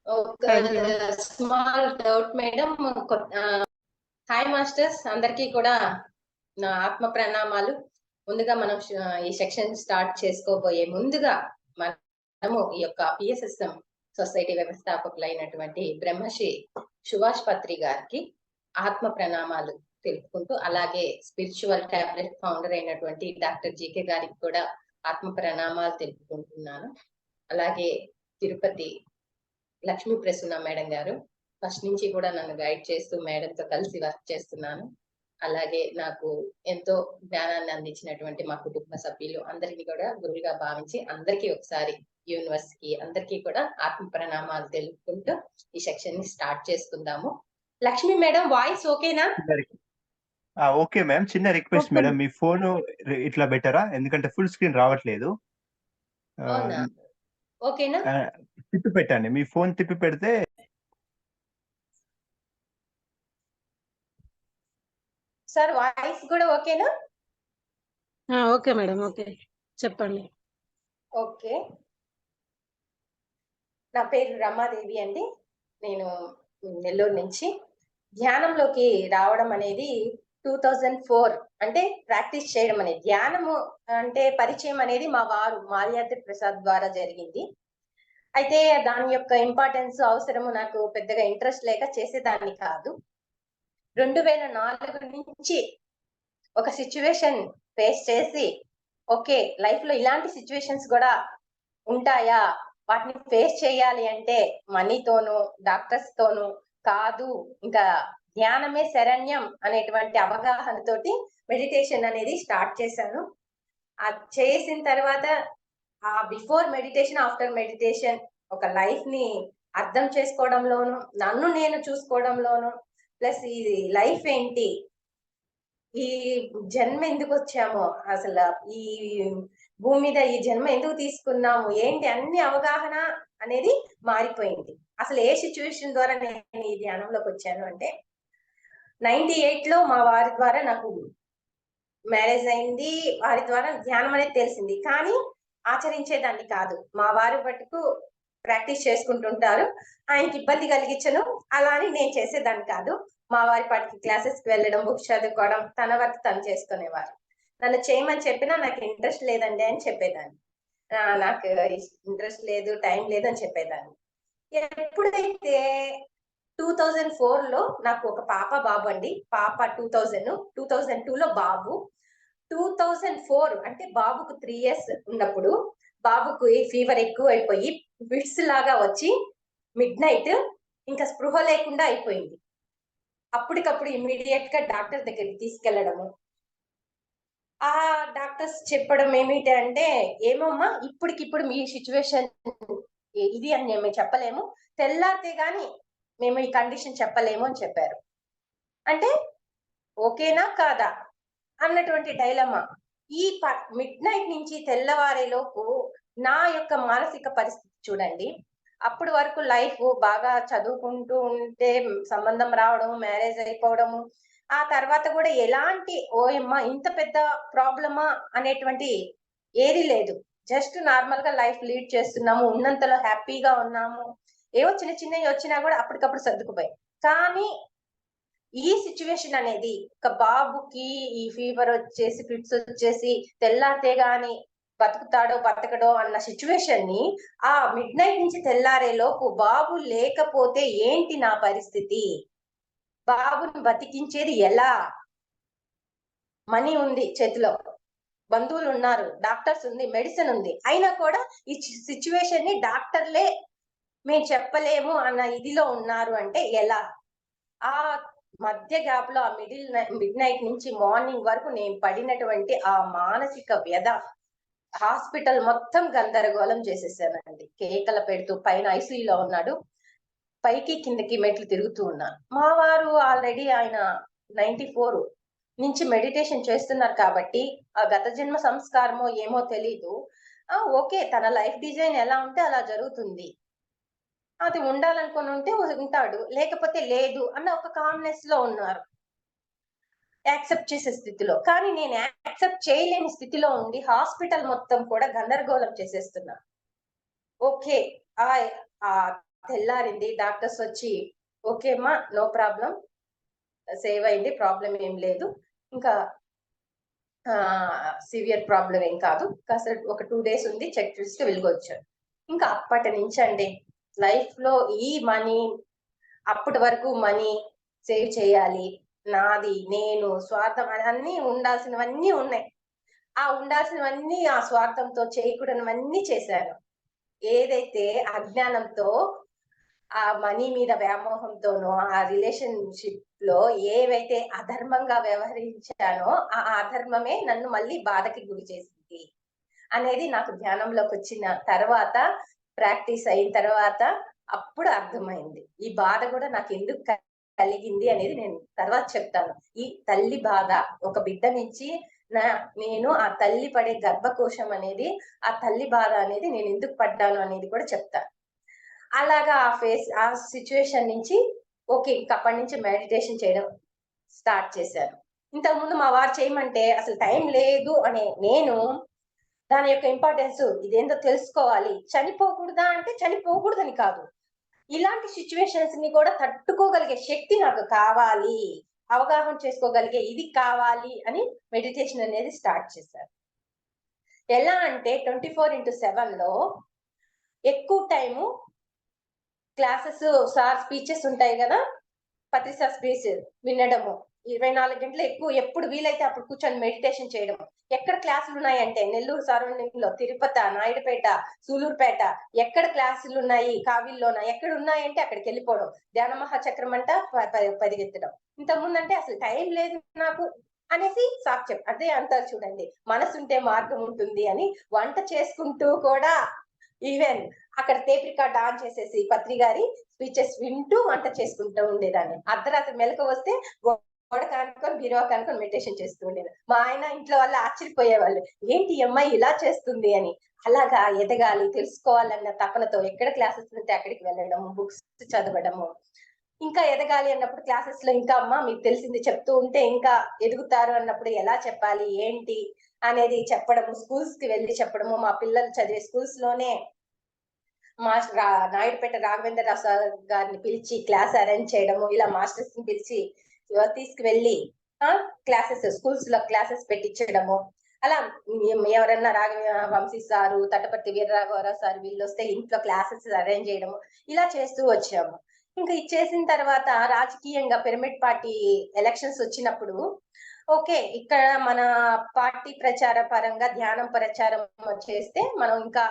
ఒక thank you ma'am. Small doubt madam. Hi masters, అందరికీ కూడా నా ఆత్మ ప్రణామాలు. ముందుగా మనం ఈ సెక్షన్ స్టార్ట్ చేసుకోబోయే ముందుగా మనము ఈ యొక్క పిఎస్ఎస్ఎం సొసైటీ వ్యవస్థాపకులైనటువంటి బ్రహ్మశ్రీ సుభాష్ పత్రి గారికి ఆత్మ ప్రణామాలు తెలుపుకుంటూ, అలాగే స్పిరిచువల్ టాబ్లెట్ ఫౌండర్ అయినటువంటి డాక్టర్ జీకే గారికి కూడా ఆత్మ ప్రణామాలు తెలుపుకుంటున్నాను. అలాగే తిరుపతి లక్ష్మీ ప్రసన్న మేడం గారు, ఫస్ట్ నుంచి కూడా నన్ను గైడ్ చేస్తూ మేడంతో కలిసి వర్క్ చేస్తున్నాను. అలాగే నాకు ఎంతో జ్ఞానాన్ని అందించినటువంటి మా కుటుంబ సభ్యులు అందరికీ కూడా గురువుగా భావించి అందరికీ ఒకసారి యూనివర్సిటీ అందరికీ కూడా ఆత్మ ప్రణామాలు తెలుపుకుంటూ ఈ సెక్షన్ ని స్టార్ట్ చేసుకుందాము. లక్ష్మీ మేడం వాయిస్ ఓకేనా? Okay ma'am. చిన్న రిక్వెస్ట్ ఓకే. మేడం, మీ ఫోన్ ఇట్లా బెటరా? ఎందుకంటే ఫుల్ స్క్రీన్ రావట్లేదు. అవునా? ఓకేనా? తిప్పి పెట్టండి, మీ ఫోన్ తిప్పి పెడితే. సార్ వాయిస్ కూడా ఓకేనా? ఓకే మేడం, ఓకే చెప్పండి. ఓకే, నా పేరు రమాదేవి అండి. నేను నెల్లూరు నుంచి ధ్యానంలోకి రావడం అనేది 2004 అంటే ప్రాక్టీస్ చేయడం అనేది, ధ్యానము అంటే పరిచయం అనేది మా వారు మాల్యాద్రి ప్రసాద్ ద్వారా జరిగింది. అయితే దాని యొక్క ఇంపార్టెన్స్ అవసరము నాకు పెద్దగా ఇంట్రెస్ట్ లేక చేసేదాన్ని కాదు. 2004 నుంచి ఒక సిచ్యువేషన్ ఫేస్ చేసి, ఓకే లైఫ్ లో ఇలాంటి సిచ్యువేషన్స్ కూడా ఉంటాయా, వాటిని ఫేస్ చేయాలి అంటే మనీతోనూ డాక్టర్స్ తోనూ కాదు, ఇంకా ధ్యానమే శరణ్యం అనేటువంటి అవగాహనతోటి మెడిటేషన్ అనేది స్టార్ట్ చేశాను. అది చేసిన తర్వాత ఆ బిఫోర్ మెడిటేషన్ ఆఫ్టర్ మెడిటేషన్ ఒక లైఫ్ ని అర్థం చేసుకోవడంలోను, నన్ను నేను చూసుకోవడంలోను, ప్లస్ ఈ లైఫ్ ఏంటి, ఈ జన్మ ఎందుకు వచ్చామో, అసలు ఈ భూమి మీద ఈ జన్మ ఎందుకు తీసుకున్నాము, ఏంటి అన్ని అవగాహన అనేది మారిపోయింది. అసలు ఏ సిచ్యువేషన్ ద్వారా నేను ఈ ధ్యానంలోకి వచ్చాను అంటే 98 లో మా వారి ద్వారా నాకు మ్యారేజ్ అయింది. వారి ద్వారా ధ్యానం అనేది తెలిసింది, కానీ ఆచరించేదాన్ని కాదు. మా వారి మటుకు ప్రాక్టీస్ చేసుకుంటుంటారు, ఆయనకి ఇబ్బంది కలిగించను, అలా అని నేను చేసేదాన్ని కాదు. మా వారి పాటికి క్లాసెస్ కి వెళ్ళడం, బుక్స్ చదువుకోవడం, తన వర్క్ తను చేసుకునేవారు. నన్ను చేయమని చెప్పినా నాకు ఇంట్రెస్ట్ లేదండి అని చెప్పేదాన్ని. నాకు ఇంట్రెస్ట్ లేదు, టైం లేదు అని చెప్పేదాన్ని. ఎప్పుడైతే 2004 లో నాకు ఒక పాప బాబు అండి. పాప 2002 లో బాబు. 2004 అంటే బాబుకు 3 years ఉన్నప్పుడు బాబుకు ఫీవర్ ఎక్కువ అయిపోయి ఫిట్స్ లాగా వచ్చి మిడ్ నైట్ ఇంకా స్పృహ లేకుండా అయిపోయింది. అప్పటికప్పుడు ఇమ్మీడియట్ గా డాక్టర్ దగ్గరికి తీసుకెళ్లడము, ఆ డాక్టర్స్ చెప్పడం ఏమిటి అంటే, ఏమమ్మా ఇప్పటికిప్పుడు మీ సిచ్యువేషన్ ఇది అని మేము చెప్పలేము, తెల్లారితే గాని మేము ఈ కండిషన్ చెప్పలేము అని చెప్పారు. అంటే ఓకేనా కాదా అన్నటువంటి డైలమా. ఈ మిడ్ నైట్ నుంచి తెల్లవారేలోపు నా యొక్క మానసిక పరిస్థితి చూడండి. అప్పటి వరకు లైఫ్ బాగా చదువుకుంటూ ఉంటే సంబంధం రావడం, మ్యారేజ్ అయిపోవడము, ఆ తర్వాత కూడా ఎలాంటి ఓయమ్మ ఇంత పెద్ద ప్రాబ్లమా అనేటువంటి ఏది లేదు. జస్ట్ నార్మల్ గా లైఫ్ లీడ్ చేస్తున్నాము, ఉన్నంతలో హ్యాపీగా ఉన్నాము. ఏవో చిన్న చిన్నవి వచ్చినా కూడా అప్పటికప్పుడు సర్దుకుపోయి. కానీ ఈ సిచ్యువేషన్ అనేది ఒక బాబుకి ఈ ఫీవర్ వచ్చేసి ఫిట్స్ వచ్చేసి తెల్లారితే గాని బతుకుతాడో బతకడో అన్న సిచ్యువేషన్ ని ఆ మిడ్ నైట్ నుంచి తెల్లారే లోపు బాబు లేకపోతే ఏంటి నా పరిస్థితి, బాబుని బతికించేది ఎలా, మనీ ఉంది చేతిలో, బంధువులు ఉన్నారు, డాక్టర్స్ ఉంది, మెడిసిన్ ఉంది, అయినా కూడా ఈ సిచ్యువేషన్ ని డాక్టర్లే మేము చెప్పలేము అన్న ఇదిలో ఉన్నారు అంటే ఎలా. ఆ మధ్య గ్యాప్ లో ఆ మిడ్ నైట్ నుంచి మార్నింగ్ వరకు నేను పడినటువంటి ఆ మానసిక వ్యధ, హాస్పిటల్ మొత్తం గందరగోళం చేసేసానండి. కేకలు పెడుతూ, పైన ఐసీయూలో ఉన్నాడు, పైకి కిందకి మెట్లు తిరుగుతూ ఉన్నాను. మా వారు ఆల్రెడీ ఆయన 94 నుంచి మెడిటేషన్ చేస్తున్నారు కాబట్టి ఆ గత జన్మ సంస్కారమో ఏమో తెలీదు, ఓకే తన లైఫ్ డిజైన్ ఎలా ఉంటే అలా జరుగుతుంది, అది ఉండాలనుకుని ఉంటే ఉంటాడు, లేకపోతే లేదు అన్న ఒక కామ్నెస్ లో ఉన్నారు, యాక్సెప్ట్ చేసే స్థితిలో. కానీ నేను యాక్సెప్ట్ చేయలేని స్థితిలో ఉండి హాస్పిటల్ మొత్తం కూడా గందరగోళం చేసేస్తున్నా. ఓకే ఆ తెల్లారింది, డాక్టర్స్ వచ్చి ఓకే అమ్మా నో ప్రాబ్లం, సేవ్ అయింది, ప్రాబ్లం ఏం లేదు, ఇంకా సివియర్ ప్రాబ్లం ఏం కాదు, కాస్త ఒక 2 days ఉంది, చెక్ చేసి వెళ్ళిపోవచ్చు. ఇంకా అప్పటి నుంచి అండి లైఫ్ లో ఈ మనీ, అప్పటి వరకు మనీ సేవ్ చేయాలి, నాది నేను స్వార్థం అన్నీ ఉండాల్సినవన్నీ ఉన్నాయి. ఆ ఉండాల్సినవన్నీ ఆ స్వార్థంతో చేయకూడనివన్నీ చేశాను. ఏదైతే అజ్ఞానంతో ఆ మనీ మీద వ్యామోహంతోనో ఆ రిలేషన్షిప్ లో ఏవైతే అధర్మంగా వ్యవహరించానో ఆ అధర్మమే నన్ను మళ్ళీ బాధకి గురి చేసింది అనేది నాకు ధ్యానంలోకి వచ్చిన తర్వాత, ప్రాక్టీస్ అయిన తర్వాత అప్పుడు అర్థమైంది. ఈ బాధ కూడా నాకు ఎందుకు కలిగింది అనేది నేను తర్వాత చెప్తాను. ఈ తల్లి బాధ, ఒక బిడ్డ నుంచి నేను ఆ తల్లి పడే గర్భకోశం అనేది, ఆ తల్లి బాధ అనేది నేను ఎందుకు పడ్డాను అనేది కూడా చెప్తాను. అలాగా ఆ సిచ్యువేషన్ నుంచి ఓకే, అప్పటి నుంచి మెడిటేషన్ చేయడం స్టార్ట్ చేశాను. ఇంతకుముందు మా వారు చేయమంటే అసలు టైం లేదు అనే నేను దాని యొక్క ఇంపార్టెన్స్ ఇదేందో తెలుసుకోవాలి, చనిపోకూడదా అంటే చనిపోకూడదని కాదు, ఇలాంటి సిచ్యువేషన్స్ ని కూడా తట్టుకోగలిగే శక్తి నాకు కావాలి, అవగాహన చేసుకోగలిగే ఇది కావాలి అని మెడిటేషన్ అనేది స్టార్ట్ చేశారు. ఎలా అంటే 24/7 లో ఎక్కువ టైము క్లాసెస్, సార్ స్పీచెస్ ఉంటాయి కదా, పత్రిసా స్పీచ్ వినడము, 24 గంటలు ఎక్కువ ఎప్పుడు వీలైతే అప్పుడు కూర్చొని మెడిటేషన్ చేయడం. ఎక్కడ క్లాసులు ఉన్నాయంటే నెల్లూరు సరౌండింగ్ లో, తిరుపతి, నాయుడుపేట, సూలూరుపేట, ఎక్కడ క్లాసులు ఉన్నాయి, కావిల్లోన ఎక్కడ ఉన్నాయంటే అక్కడికి వెళ్ళిపోవడం, ధ్యాన మహాచక్రం అంట పరిగెత్తడం. ఇంతకుముందు అంటే అసలు టైం లేదు నాకు అనేసి సాక్ష్యం అదే అంటారు చూడండి, మనసుంటే మార్గం ఉంటుంది అని. వంట చేసుకుంటూ కూడా ఈవెన్ అక్కడ టేప్ రికార్డ్ ఆన్ చేసేసి పత్రి గారి స్పీచెస్ వింటూ వంట చేసుకుంటూ ఉండేదాన్ని. అర్ధరాత్రి మెలకు వస్తే గోడ కానుకొని బీరువా కానుకొని మెడిటేషన్ చేస్తూ ఉండేది. మా ఆయన ఇంట్లో వాళ్ళు ఆశ్చర్యపోయేవాళ్ళు, ఏంటి ఈ అమ్మాయి ఇలా చేస్తుంది అని. అలాగా ఎదగాలి, తెలుసుకోవాలన్న తపనతో ఎక్కడ క్లాసెస్ ఉంటే అక్కడికి వెళ్ళడము, బుక్స్ చదవడము. ఇంకా ఎదగాలి అన్నప్పుడు క్లాసెస్ లో ఇంకా అమ్మ మీకు తెలిసింది చెప్తూ ఉంటే ఇంకా ఎదుగుతారు అన్నప్పుడు ఎలా చెప్పాలి ఏంటి అనేది చెప్పడము, స్కూల్స్ కి వెళ్ళి చెప్పడము, మా పిల్లలు చదివే స్కూల్స్ లోనే మాస్టర్ నాయుడుపేట రాఘవేంద్ర సార్ గారిని పిలిచి క్లాస్ అరేంజ్ చేయడము, ఇలా మాస్టర్స్ ని పిలిచి తీసుకువెళ్ళి క్లాసెస్, స్కూల్స్ లో క్లాసెస్ పెట్టించడము. అలా ఎవరన్నా వంశీ సారు, తటపర్తి వీరరాఘవరావు సార్ వీళ్ళు వస్తే ఇంట్లో క్లాసెస్ అరేంజ్ చేయడము, ఇలా చేస్తూ వచ్చాము. ఇంకా ఇచ్చేసిన తర్వాత రాజకీయంగా పిరమిడ్ పార్టీ ఎలక్షన్స్ వచ్చినప్పుడు ఓకే, ఇక్కడ మన పార్టీ ప్రచార పరంగా ధ్యానం ప్రచారం చేస్తే మనం ఇంకా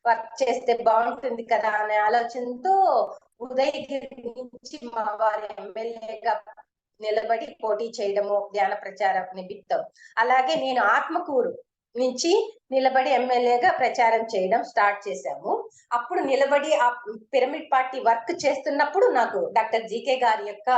వర్క్ చేస్తే బాగుంటుంది కదా అనే ఆలోచనతో ఉదయగిరి నుంచి మా వారి ఎమ్మెల్యేగా నిలబడి పోటీ చేయడము ధ్యాన ప్రచారం నిమిత్తం. అలాగే నేను ఆత్మకూరు నుంచి నిలబడి ఎమ్మెల్యేగా ప్రచారం చేయడం స్టార్ట్ చేశాము. అప్పుడు నిలబడి ఆ పిరమిడ్ పార్టీ వర్క్ చేస్తున్నప్పుడు నాకు డాక్టర్ జీకే గారి యొక్క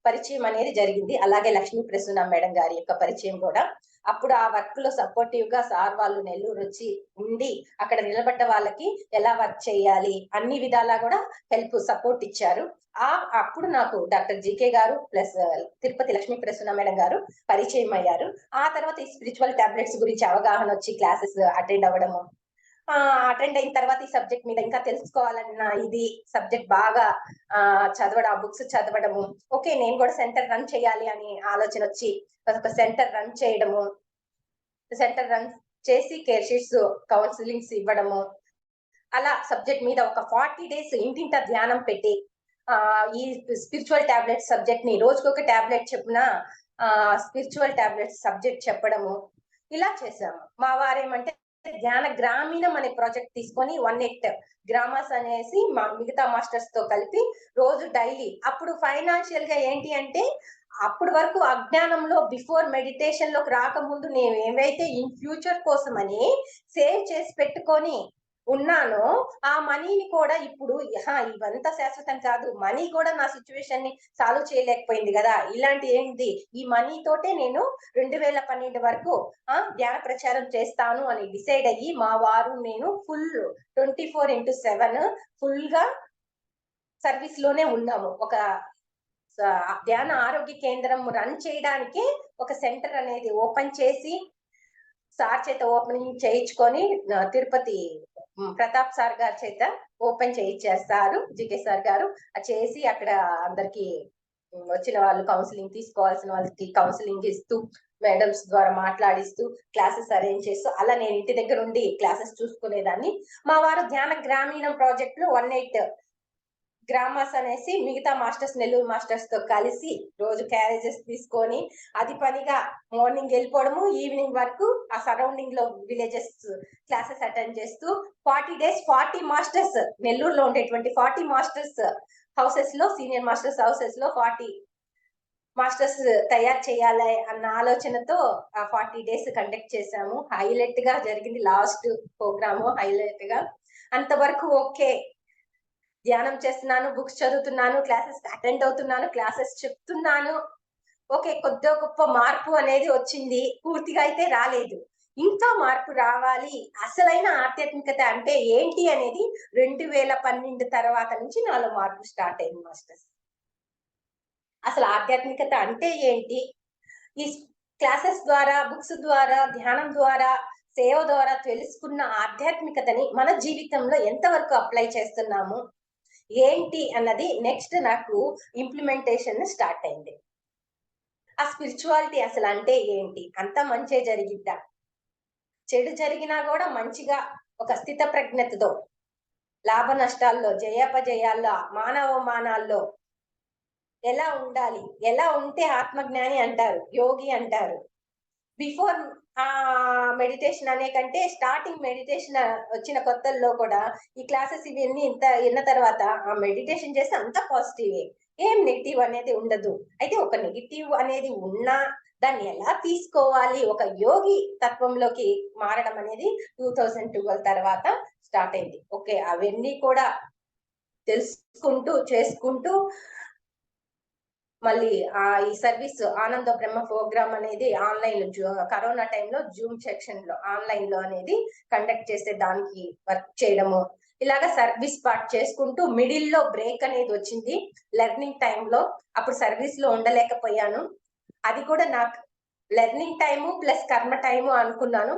పరిచయం అనేది జరిగింది. అలాగే లక్ష్మీ ప్రసన్న మేడం గారి యొక్క పరిచయం కూడా. అప్పుడు ఆ వర్క్ లో సపోర్టివ్ గా సార్ వాళ్ళు నెల్లూరు వచ్చి ఉండి అక్కడ నిలబడ్డ వాళ్ళకి ఎలా వర్క్ చేయాలి అన్ని విధాలా కూడా హెల్ప్ సపోర్ట్ ఇచ్చారు. అప్పుడు నాకు డాక్టర్ జీకే గారు ప్లస్ తిరుపతి లక్ష్మీ ప్రసన్న మేడం గారు పరిచయం అయ్యారు. ఆ తర్వాత ఈ స్పిరిచువల్ టాబ్లెట్స్ గురించి అవగాహన వచ్చి క్లాసెస్ అటెండ్ అవ్వడము, అటెండ్ అయిన తర్వాత ఈ సబ్జెక్ట్ మీద ఇంకా తెలుసుకోవాలన్న ఇది సబ్జెక్ట్ బాగా చదవడం, ఆ బుక్స్ చదవడము. ఓకే, నేను కూడా సెంటర్ రన్ చేయాలి అని ఆలోచన వచ్చి ఒక సెంటర్ రన్ చేయడము, సెంటర్ రన్ చేసి కేర్ షీట్స్ కౌన్సిలింగ్స్ ఇవ్వడము. అలా సబ్జెక్ట్ మీద ఒక 40 days ఇంటింట ధ్యానం పెట్టి ఈ స్పిరిచువల్ టాబ్లెట్ సబ్జెక్ట్ ని రోజుకొక టాబ్లెట్ చెప్పిన స్పిరిచువల్ టాబ్లెట్స్ సబ్జెక్ట్ చెప్పడము, ఇలా చేసాము. మా వారేమంటే ధ్యాన గ్రామీణం అనే ప్రాజెక్ట్ తీసుకొని 18 గ్రామాస్ అనేసి మా మిగతా మాస్టర్స్ తో కలిపి రోజు డైలీ, అప్పుడు ఫైనాన్షియల్ గా ఏంటి అంటే అప్పటి వరకు అజ్ఞానంలో బిఫోర్ మెడిటేషన్ లోకి రాకముందు నేను ఏవైతే ఇన్ ఫ్యూచర్ కోసమని సేవ్ చేసి పెట్టుకొని ఉన్నానో ఆ మనీని కూడా ఇప్పుడు ఇవంతా శాశ్వతం కాదు, మనీ కూడా నా సిచ్యువేషన్ ని సాల్వ్ చేయలేకపోయింది కదా, ఇలాంటి ఏంటి ఈ మనీ తోటే నేను 2012 వరకు ధ్యాన ప్రచారం చేస్తాను అని డిసైడ్ అయ్యి మా వారు నేను ఫుల్ 24/7 ఫుల్ గా సర్వీస్ లోనే ఉన్నాము. ఒక ధ్యాన ఆరోగ్య కేంద్రం రన్ చేయడానికి ఒక సెంటర్ అనేది ఓపెన్ చేసి సార్ చేత ఓపెనింగ్ చేయించుకొని తిరుపతి ప్రతాప్ సార్ గారి చేత ఓపెన్ చేయించేస్తారు జికే సార్ గారు. అది చేసి అక్కడ అందరికి వచ్చిన వాళ్ళు కౌన్సిలింగ్ తీసుకోవాల్సిన వాళ్ళకి కౌన్సిలింగ్ ఇస్తూ మేడమ్స్ ద్వారా మాట్లాడిస్తూ క్లాసెస్ అరేంజ్ చేస్తూ అలా నేను ఇంటి దగ్గర ఉండి క్లాసెస్ చూసుకునేదాన్ని. మా వారు ధ్యాన గ్రామీణం ప్రాజెక్ట్ లో 18 గ్రామాస్ అనేసి మిగతా మాస్టర్స్ నెల్లూరు మాస్టర్స్ తో కలిసి రోజు క్యారేజెస్ తీసుకొని అది పనిగా మార్నింగ్ వెళ్ళిపోవడము, ఈవినింగ్ వరకు ఆ సరౌండింగ్ లో విలేజెస్ క్లాసెస్ అటెండ్ చేస్తూ 40 days 40 మాస్టర్స్ నెల్లూరులో ఉండేటువంటి 40 మాస్టర్స్ హౌసెస్ లో సీనియర్ మాస్టర్స్ హౌసెస్ లో 40 మాస్టర్స్ తయారు చేయాలి అన్న ఆలోచనతో ఆ 40 days కండక్ట్ చేశాము. హైలైట్ గా జరిగింది లాస్ట్ ప్రోగ్రాము. హైలైట్ గా అంతవరకు ఓకే, ధ్యానం చేస్తున్నాను, బుక్స్ చదువుతున్నాను, క్లాసెస్ అటెండ్ అవుతున్నాను, క్లాసెస్ చెప్తున్నాను. ఓకే, కొద్దిగా గొప్ప మార్పు అనేది వచ్చింది. పూర్తిగా అయితే రాలేదు, ఇంకా మార్పు రావాలి. అసలైన ఆధ్యాత్మికత అంటే ఏంటి అనేది 2012 తర్వాత నుంచి నాలో మార్పు స్టార్ట్ అయింది మాస్టర్స్. అసలు ఆధ్యాత్మికత అంటే ఏంటి, ఈ క్లాసెస్ ద్వారా, బుక్స్ ద్వారా, ధ్యానం ద్వారా, సేవ ద్వారా తెలుసుకున్న ఆధ్యాత్మికతని మన జీవితంలో ఎంతవరకు అప్లై చేస్తున్నాము ఏంటి అన్నది నెక్స్ట్ నాకు ఇంప్లిమెంటేషన్ స్టార్ట్ అయింది. ఆ స్పిరిచువాలిటీ అసలు అంటే ఏంటి, అంత మంచే జరిగిద్దా, చెడు జరిగినా కూడా మంచిగా ఒక స్థిత ప్రజ్ఞతతో లాభ నష్టాల్లో, జయాపజయాల్లో, మానవమానాల్లో ఎలా ఉండాలి, ఎలా ఉంటే ఆత్మజ్ఞాని అంటారు, యోగి అంటారు. బిఫోర్ ఆ మెడిటేషన్ అనే కంటే స్టార్టింగ్ మెడిటేషన్ వచ్చిన కొత్తల్లో కూడా ఈ క్లాసెస్ ఇవన్నీ ఇంత విన్న తర్వాత ఆ మెడిటేషన్ చేస్తే అంత పాజిటివే, ఏం నెగిటివ్ అనేది ఉండదు. అయితే ఒక నెగిటివ్ అనేది ఉన్నా దాన్ని ఎలా తీసుకోవాలి, ఒక యోగి తత్వంలోకి మారడం అనేది 2012 తర్వాత స్టార్ట్ అయింది. ఓకే, అవన్నీ కూడా తెలుసుకుంటూ చేసుకుంటూ మళ్ళీ ఈ సర్వీస్ ఆనంద బ్రహ్మ ప్రోగ్రామ్ అనేది ఆన్లైన్ కరోనా టైంలో జూమ్ సెక్షన్ లో ఆన్లైన్ లో అనేది కండక్ట్ చేసే దానికి వర్క్ చేయడము, ఇలాగా సర్వీస్ పార్ట్ చేసుకుంటూ మిడిల్ లో బ్రేక్ అనేది వచ్చింది లెర్నింగ్ టైంలో. అప్పుడు సర్వీస్ లో ఉండలేకపోయాను. అది కూడా నాకు లెర్నింగ్ టైము ప్లస్ కర్మ టైము అనుకున్నాను.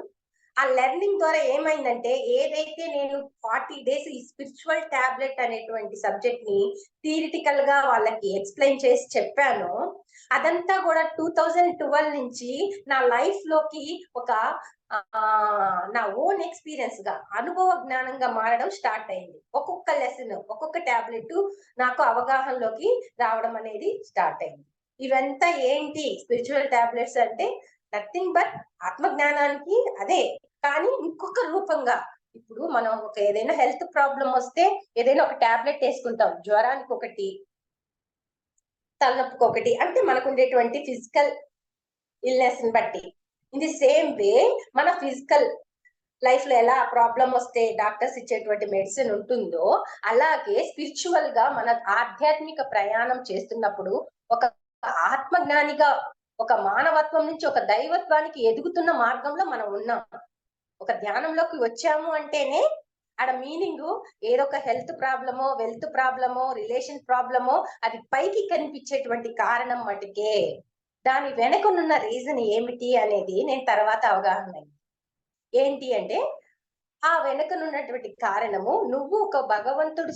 ఆ లెర్నింగ్ ద్వారా ఏమైందంటే, ఏదైతే నేను 40 days ఈ స్పిరిచువల్ టాబ్లెట్ అనేటువంటి సబ్జెక్ట్ ని థియరిటికల్ గా వాళ్ళకి ఎక్స్ప్లెయిన్ చేసి చెప్పానో అదంతా కూడా 2012 నుంచి నా లైఫ్ లోకి ఒక నా ఓన్ ఎక్స్పీరియన్స్ గా, అనుభవ జ్ఞానంగా మారడం స్టార్ట్ అయింది. ఒక్కొక్క లెసన్, ఒక్కొక్క టాబ్లెట్ నాకు అవగాహనలోకి రావడం అనేది స్టార్ట్ అయింది. ఇవంతా ఏంటి, స్పిరిచువల్ టాబ్లెట్స్ అంటే నథింగ్ బట్ ఆత్మజ్ఞానానికి అదే, కానీ ఇంకొక రూపంగా. ఇప్పుడు మనం ఒక ఏదైనా హెల్త్ ప్రాబ్లం వస్తే ఏదైనా ఒక టాబ్లెట్ వేసుకుంటాం, జ్వరానికి ఒకటి, తలనొప్పికి ఒకటి, అంటే మనకు ఉండేటువంటి ఫిజికల్ ఇల్నెస్ ని బట్టి. ఇన్ ది సేమ్ వే మన ఫిజికల్ లైఫ్ లో ఎలా ప్రాబ్లం వస్తే డాక్టర్స్ ఇచ్చేటువంటి మెడిసిన్ ఉంటుందో, అలాగే స్పిరిచువల్ గా మన ఆధ్యాత్మిక ప్రయాణం చేస్తున్నప్పుడు ఒక ఆత్మజ్ఞానిగా, ఒక మానవత్వం నుంచి ఒక దైవత్వానికి ఎదుగుతున్న మార్గంలో మనం ఉన్నాం. ఒక ధ్యానంలోకి వచ్చాము అంటేనే ఆడ మీనింగ్ ఏదో ఒక హెల్త్ ప్రాబ్లమో, వెల్త్ ప్రాబ్లమో, రిలేషన్ ప్రాబ్లమో అది పైకి కనిపించేటువంటి కారణం మటుకే. దాని వెనకనున్న రీజన్ ఏమిటి అనేది నేను తర్వాత అవగాహన అయింది. ఏంటి అంటే, ఆ వెనకనున్నటువంటి కారణము నువ్వు ఒక భగవంతుడి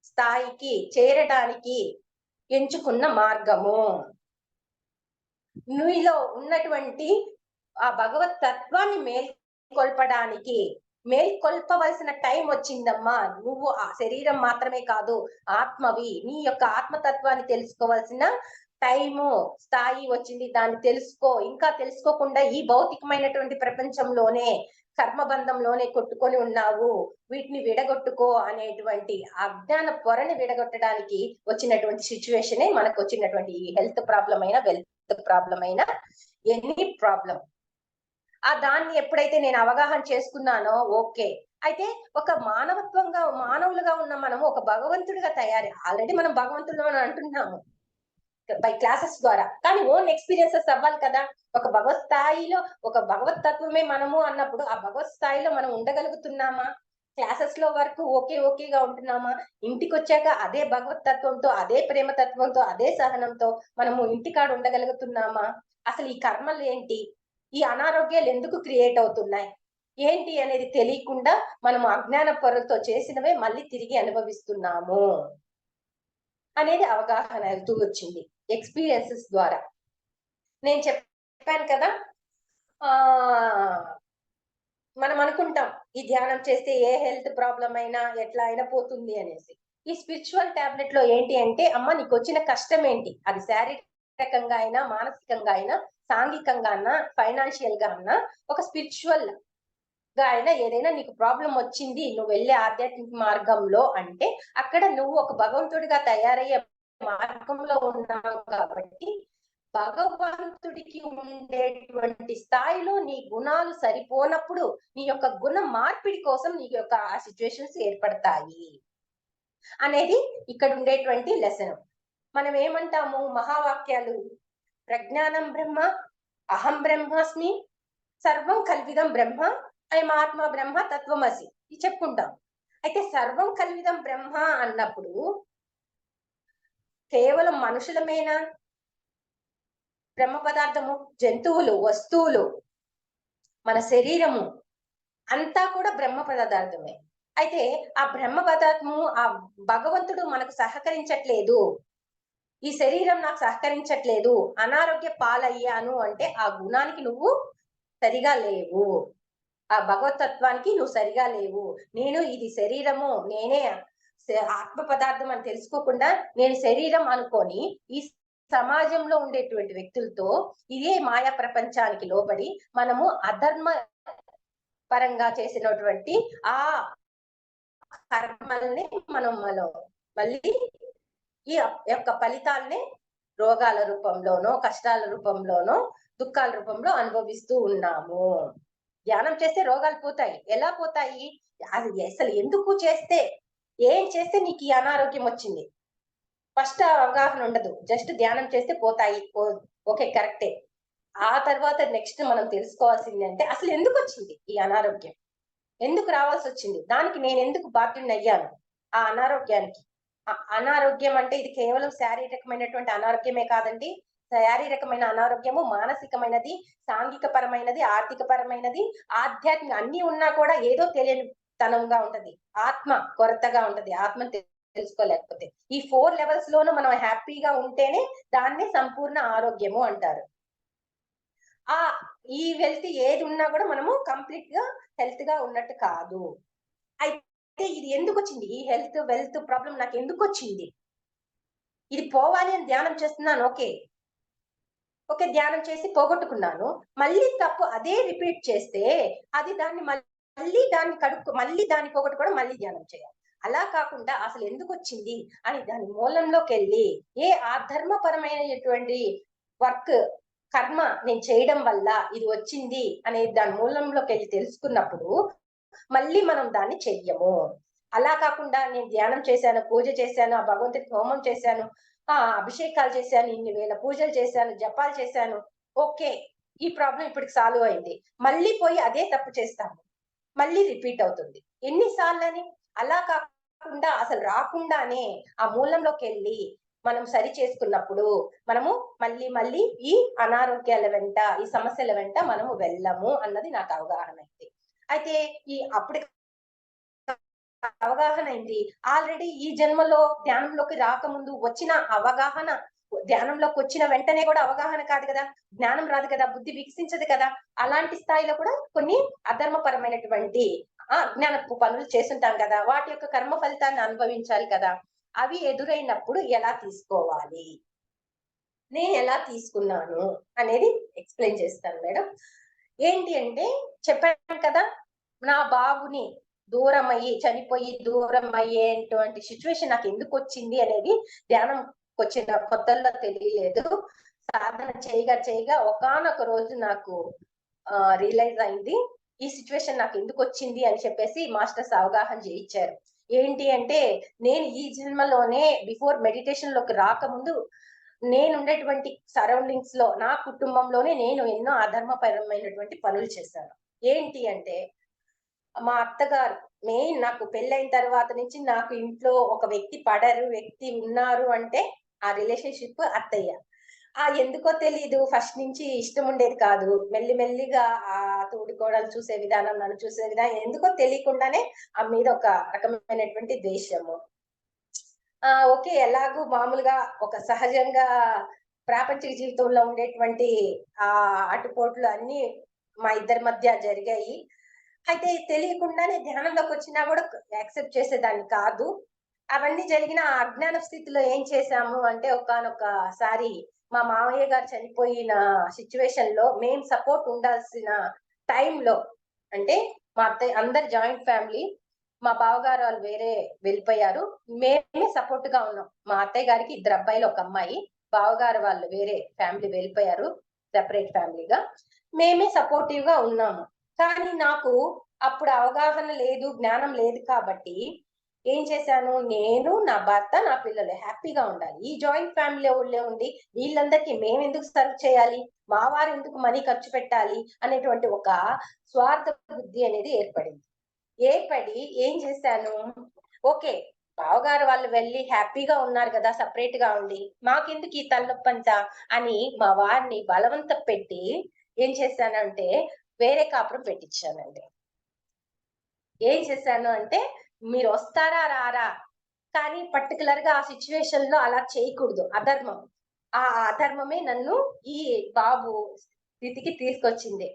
స్థాయికి చేరడానికి ఎంచుకున్న మార్గము. నీలో ఉన్నటువంటి ఆ భగవత్ తత్వాన్ని మేల్కొల్పడానికి, మేల్కొల్పవలసిన టైం వచ్చిందమ్మా. నువ్వు ఆ శరీరం మాత్రమే కాదు, ఆత్మవి. నీ యొక్క ఆత్మతత్వాన్ని తెలుసుకోవాల్సిన టైము, స్థాయి వచ్చింది. దాన్ని తెలుసుకో. ఇంకా తెలుసుకోకుండా ఈ భౌతికమైనటువంటి ప్రపంచంలోనే, కర్మబంధంలోనే కొట్టుకొని ఉన్నావు, వీటిని విడగొట్టుకో అనేటువంటి అజ్ఞాన పొరని విడగొట్టడానికి వచ్చినటువంటి సిచ్యువేషనే మనకు వచ్చినటువంటి ఈ హెల్త్ ప్రాబ్లం అయినా, వెల్త్ ప్రాబ్లం అయినా, ఎనీ ప్రాబ్లం. దాన్ని ఎప్పుడైతే నేను అవగాహన చేసుకున్నానో ఓకే, అయితే ఒక మానవత్వంగా, మానవులుగా ఉన్న మనము ఒక భగవంతుడిగా తయారు. ఆల్రెడీ మనం భగవంతుడు అని అంటున్నాము బై క్లాసెస్ ద్వారా, కానీ ఓన్ ఎక్స్పీరియన్సెస్ అవ్వాలి కదా. ఒక భగవత్ స్థాయిలో, ఒక భగవత్ తత్వమే మనము అన్నప్పుడు ఆ భగవత్ స్థాయిలో మనం ఉండగలుగుతున్నామా? క్లాసెస్ లో వరకు ఓకేగా ఉంటున్నామా? ఇంటికి వచ్చాక అదే భగవత్ తత్వంతో, అదే ప్రేమ తత్వంతో, అదే సహనంతో మనము ఇంటికాడ ఉండగలుగుతున్నామా? అసలు ఈ కర్మలు ఏంటి, ఈ అనారోగ్యాలు ఎందుకు క్రియేట్ అవుతున్నాయి, ఏంటి అనేది తెలియకుండా మనం అజ్ఞాన పొరలతో చేసినవే మళ్ళీ తిరిగి అనుభవిస్తున్నాము అనేది అవగాహన అవుతూ వచ్చింది ఎక్స్పీరియన్సెస్ ద్వారా. నేను చెప్పాను కదా, ఆ మనం అనుకుంటాం ఈ ధ్యానం చేస్తే ఏ హెల్త్ ప్రాబ్లం అయినా ఎట్లా అయినా పోతుంది అనేసి. ఈ స్పిరిచువల్ టాబ్లెట్ లో ఏంటి అంటే, అమ్మ నీకు వచ్చిన కష్టం ఏంటి, అది శారీరకంగా అయినా మానసికంగా అయినా సాంఘికంగా అన్నా ఫైనాన్షియల్ గా అన్నా ఒక స్పిరిచువల్ గా అయినా ఏదైనా నీకు ప్రాబ్లం వచ్చింది నువ్వు వెళ్ళే ఆధ్యాత్మిక మార్గంలో అంటే, అక్కడ నువ్వు ఒక భగవంతుడిగా తయారయ్యే మార్గంలో ఉన్నావు కాబట్టి భగవంతుడికి ఉండేటువంటి స్థాయిలో నీ గుణాలు సరిపోనప్పుడు నీ యొక్క గుణ మార్పిడి కోసం నీ యొక్క ఆ సిచ్యువేషన్స్ ఏర్పడతాయి అనేది ఇక్కడ ఉండేటువంటి లెసన్. మనం ఏమంటాము మహావాక్యాలు, ప్రజ్ఞానం బ్రహ్మ, అహం బ్రహ్మాస్మి, సర్వం కల్విదం బ్రహ్మ, అయం ఆత్మ బ్రహ్మ, తత్వమసి, ఇది చెప్పుకుంటాం. అయితే సర్వం కల్విదం బ్రహ్మ అన్నప్పుడు కేవలం మనుషులమేనా, బ్రహ్మ పదార్థము, జంతువులు, వస్తువులు, మన శరీరము అంతా కూడా బ్రహ్మ పదార్థమే. అయితే ఆ బ్రహ్మ పదార్థము, ఆ భగవంతుడు మనకు సహకరించట్లేదు, ఈ శరీరం నాకు సహకరించట్లేదు, అనారోగ్య పాలయ్యాను అంటే ఆ గుణానికి నువ్వు సరిగా లేవు, ఆ భగవతత్వానికి నువ్వు సరిగా లేవు. నేను ఇది శరీరము, నేనే ఆత్మ పదార్థం అని తెలుసుకోకుండా నేను శరీరం అనుకొని ఈ సమాజంలో ఉండేటువంటి వ్యక్తులతో ఇదే మాయా ప్రపంచానికి లోబడి మనము అధర్మ పరంగా చేసినటువంటి ఆ కర్మల్ని మనం మళ్ళీ ఈ యొక్క ఫలితాల్ని రోగాల రూపంలోనో కష్టాల రూపంలోనో దుఃఖాల రూపంలో అనుభవిస్తూ ఉన్నాము. ధ్యానం చేస్తే రోగాలు పోతాయి. ఎలా పోతాయి? అది అసలు ఎందుకు చేస్తే, ఏం చేస్తే నీకు ఈ అనారోగ్యం వచ్చింది, ఫస్ట్ అవగాహన ఉండదు. జస్ట్ ధ్యానం చేస్తే పోతాయి, ఓకే కరెక్టే. ఆ తర్వాత నెక్స్ట్ మనం తెలుసుకోవాల్సింది అంటే అసలు ఎందుకు వచ్చింది ఈ అనారోగ్యం, ఎందుకు రావాల్సి వచ్చింది, దానికి నేను ఎందుకు బాధ్యుని అయ్యాను ఆ అనారోగ్యానికి. అనారోగ్యం అంటే ఇది కేవలం శారీరకమైనటువంటి అనారోగ్యమే కాదండి. శారీరకమైన అనారోగ్యము మానసికమైనది, సాంఘిక పరమైనది, ఆర్థిక పరమైనది, ఆధ్యాత్మిక అన్ని ఉన్నా కూడా ఏదో తెలియని తనంగా ఉంటది, ఆత్మ కొరతగా ఉంటది, ఆత్మ తెలుసుకోలేకపోతే. ఈ 4 లెవెల్స్ లోనూ మనం హ్యాపీగా ఉంటేనే దాన్ని సంపూర్ణ ఆరోగ్యము అంటారు. ఆ ఈ వెల్త్ ఏది ఉన్నా కూడా మనము కంప్లీట్ గా హెల్త్ గా ఉన్నట్టు కాదు. అయితే ఇది ఎందుకు వచ్చింది, ఈ హెల్త్ వెల్త్ ప్రాబ్లం నాకు ఎందుకు వచ్చింది, ఇది పోవాలి అని ధ్యానం చేస్తున్నాను, ఓకే ధ్యానం చేసి పోగొట్టుకున్నాను, మళ్ళీ తప్పు అదే రిపీట్ చేస్తే అది దాన్ని మళ్ళీ దాన్ని మళ్ళీ దాన్ని పోగొట్టుకోవడం, మళ్ళీ ధ్యానం చేయాలి. అలా కాకుండా అసలు ఎందుకు వచ్చింది అని దాని మూలంలోకి వెళ్ళి ఏ ఆధర్మపరమైనటువంటి వర్క్ కర్మ నేను చేయడం వల్ల ఇది వచ్చింది అనే దాని మూలంలోకి వెళ్ళి తెలుసుకున్నప్పుడు మళ్ళీ మనం దాన్ని చెయ్యము. అలా కాకుండా నేను ధ్యానం చేశాను, పూజ చేశాను, ఆ భగవంతుడికి హోమం చేశాను, అభిషేకాలు చేశాను, ఇన్ని వేల పూజలు చేశాను, జపాలు చేశాను, ఓకే ఈ ప్రాబ్లం ఇప్పటికి సాల్వ్ అయింది, మళ్ళీ పోయి అదే తప్పు చేస్తాము, మళ్ళీ రిపీట్ అవుతుంది. ఎన్నిసార్లని? అలా కాకుండా అసలు రాకుండానే ఆ మూలంలోకి వెళ్ళి మనం సరి చేసుకున్నప్పుడు మనము మళ్ళీ మళ్ళీ ఈ అనారోగ్యాల వెంట, ఈ సమస్యల వెంట మనము వెళ్ళము అన్నది నాకు అవగాహన అయింది. అయితే ఈ అప్పటికి అవగాహన అయింది. ఆల్రెడీ ఈ జన్మలో ధ్యానంలోకి రాకముందు వచ్చిన అవగాహన, ధ్యానంలోకి వచ్చిన వెంటనే కూడా అవగాహన కాదు కదా, జ్ఞానం రాదు కదా, బుద్ధి వికసించదు కదా. అలాంటి స్థాయిలో కూడా కొన్ని అధర్మపరమైనటువంటి అజ్ఞానపు పనులు చేస్తుంటాం కదా, వాటి యొక్క కర్మ ఫలితాన్ని అనుభవించాలి కదా. అవి ఎదురైనప్పుడు ఎలా తీసుకోవాలి, నేను ఎలా తీసుకున్నాను అనేది ఎక్స్ప్లెయిన్ చేస్తాను మేడం. ఏంటి అంటే చెప్పాను కదా, నా బాబుని దూరం అయ్యి చనిపోయి దూరం అయ్యేటువంటి సిచ్యువేషన్ నాకు ఎందుకు వచ్చింది అనేది ధ్యానం వచ్చిన కొత్తల్లో తెలియలేదు. సాధన చేయగా ఒకానొక రోజు నాకు రియలైజ్ అయింది, ఈ సిచ్యువేషన్ నాకు ఎందుకు వచ్చింది అని చెప్పేసి మాస్టర్స్ అవగాహన చేయించారు. ఏంటి అంటే, నేను ఈ జన్మలోనే బిఫోర్ మెడిటేషన్ లోకి రాకముందు నేను ఉండేటువంటి సరౌండింగ్స్ లో, నా కుటుంబంలోనే నేను ఎన్నో అధర్మపరమైనటువంటి పనులు చేశాను. ఏంటి అంటే, మా అత్తగారు మెయిన్, నాకు పెళ్ళైన తర్వాత నుంచి నాకు ఇంట్లో ఒక వ్యక్తి వ్యక్తి ఉన్నారు అంటే ఆ రిలేషన్షిప్ అత్తయ్య. ఎందుకో తెలీదు, ఫస్ట్ నుంచి ఇష్టం ఉండేది కాదు. మెల్లిమెల్లిగా ఆ తోడికోడలు చూసే విధానం, నన్ను చూసే విధానం ఎందుకో తెలియకుండానే ఆమె మీద ఒక రకమైనటువంటి ద్వేషము. ఓకే. ఎలాగూ మామూలుగా ఒక సహజంగా ప్రాపంచిక జీవితంలో ఉండేటువంటి అటుపోట్లు అన్నీ మా ఇద్దరి మధ్య జరిగాయి. అయితే తెలియకుండానే ధ్యానంలోకొచ్చినా గూడా యాక్సెప్ట్ చేసేదాన్ని కాదు. అవన్నీ జరిగిన ఆ అజ్ఞాన స్థితిలో ఏం చేశాము అంటే, ఒకానొకసారి మా మామయ్య గారు చనిపోయిన సిట్యుయేషన్‌లో మేము సపోర్ట్ ఉండాల్సిన టైంలో, అంటే మా అత్తయ్య అందరు జాయింట్ ఫ్యామిలీ. మా బావగారు వాళ్ళు వేరే వెళ్ళిపోయారు. మేమే సపోర్ట్‌గా ఉన్నాం. మా అత్తయ్య గారికి 2 అబ్బాయిలు, 1 అమ్మాయి. బావగారు వాళ్ళు వేరే ఫ్యామిలీ వెళ్ళిపోయారు. సెపరేట్ ఫ్యామిలీగా. మేమే సపోర్టివ్‌గా ఉన్నాము. కానీ నాకు అప్పుడు అవగాహన లేదు, జ్ఞానం లేదు కాబట్టి ఏం చేశాను, నేను, నా భర్త, నా పిల్లలు హ్యాపీగా ఉండాలి. ఈ జాయింట్ ఫ్యామిలీలో ఊళ్ళో ఉండి వీళ్ళందరికీ మేమెందుకు సర్వ్ చేయాలి? మా వారెందుకు మనీ ఖర్చు పెట్టాలి? అనేటువంటి ఒక స్వార్థ బుద్ధి అనేది ఏర్పడింది. ఏర్పడి ఏం చేశాను, ఓకే. బావగారు వాళ్ళు వెళ్ళి హ్యాపీగా ఉన్నారు కదా సెపరేట్ గా ఉండి, మాకెందుకు ఈ తలనొప్పంతా అని మా వారిని బలవంత పెట్టి ఏం చేశానంటే వేరే కాపురం పెట్టించానండి. ఏం చేశాను అంటే, మీరు వస్తారా రారా, కానీ పర్టికులర్ గా ఆ సిచ్యువేషన్ లో అలా చేయకూడదు, అధర్మం. ఆ అధర్మమే నన్ను ఈ బాబు స్థితికి తీసుకొచ్చింది.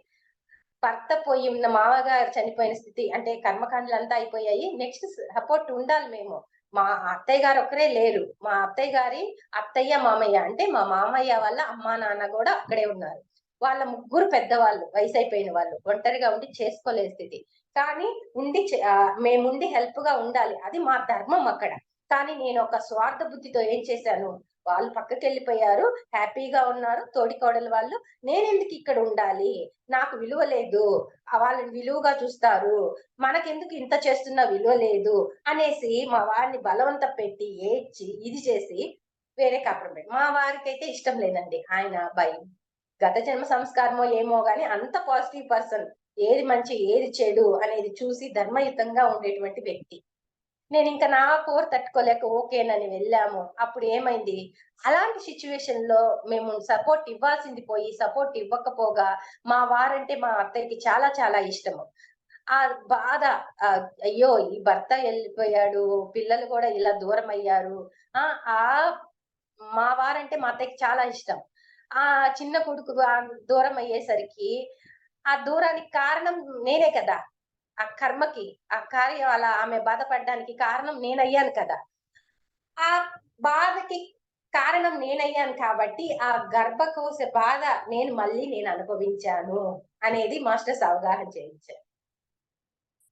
భర్త పోయి ఉన్న మామగారు చనిపోయిన స్థితి, అంటే కర్మకాండలంతా అయిపోయాయి. నెక్స్ట్ సపోర్ట్ ఉండాలి మేము. మా అత్తయ్య గారు ఒక్కరే లేరు. మా అత్తయ్య గారి అత్తయ్య, మామయ్య, అంటే మా మామయ్య వాళ్ళ అమ్మా నాన్న కూడా అక్కడే ఉన్నారు. వాళ్ళ ముగ్గురు పెద్దవాళ్ళు, వయసైపోయిన వాళ్ళు, ఒంటరిగా ఉండి చేసుకోలేని స్థితి. కానీ మేముండి హెల్ప్ గా ఉండాలి, అది మా ధర్మం అక్కడ. కానీ నేను ఒక స్వార్థ బుద్ధితో ఏం చేశాను, వాళ్ళు పక్కకెళ్ళిపోయారు, హ్యాపీగా ఉన్నారు తోడికోడలు వాళ్ళు. నేనెందుకు ఇక్కడ ఉండాలి? నాకు విలువ లేదు. వాళ్ళని విలువగా చూస్తారు. మనకెందుకు ఇంత చేస్తున్నా విలువ లేదు అనేసి మా వారిని బలవంత పెట్టి, ఏడ్చి, ఇది చేసి వేరే కాపురం పెట్టి, మా వారికైతే ఇష్టం లేదండి. ఆయన గత జన్మ సంస్కారమో ఏమో గాని అంత పాజిటివ్ పర్సన్. ఏది మంచి, ఏది చెడు అనేది చూసి ధర్మయుతంగా ఉండేటువంటి వ్యక్తి. నేనింక నా కోర్ తట్టుకోలేక ఓకేనని వెళ్ళాము. అప్పుడు ఏమైంది, అలాంటి సిట్యుయేషన్ లో మేము సపోర్ట్ ఇవ్వాల్సింది పోయి సపోర్ట్ ఇవ్వకపోగా, మా వారంటే మా అత్తయ్యకి చాలా చాలా ఇష్టము. ఆ బాధ, అయ్యో ఈ భర్త వెళ్ళిపోయాడు, పిల్లలు కూడా ఇలా దూరం అయ్యారు. ఆ ఆ మా వారంటే మా అత్తయ్యకి చాలా ఇష్టం. ఆ చిన్న కొడుకు దూరం అయ్యేసరికి, ఆ దూరానికి కారణం నేనే కదా! ఆ కర్మకి, ఆ కార్యం అలా ఆమె బాధపడడానికి కారణం నేనయ్యాను కదా! ఆ బాధకి కారణం నేనయ్యాను కాబట్టి, ఆ గర్భకోశ బాధ నేను అనుభవించాను అనేది మాస్టర్స్ అవగాహన చేయించారు.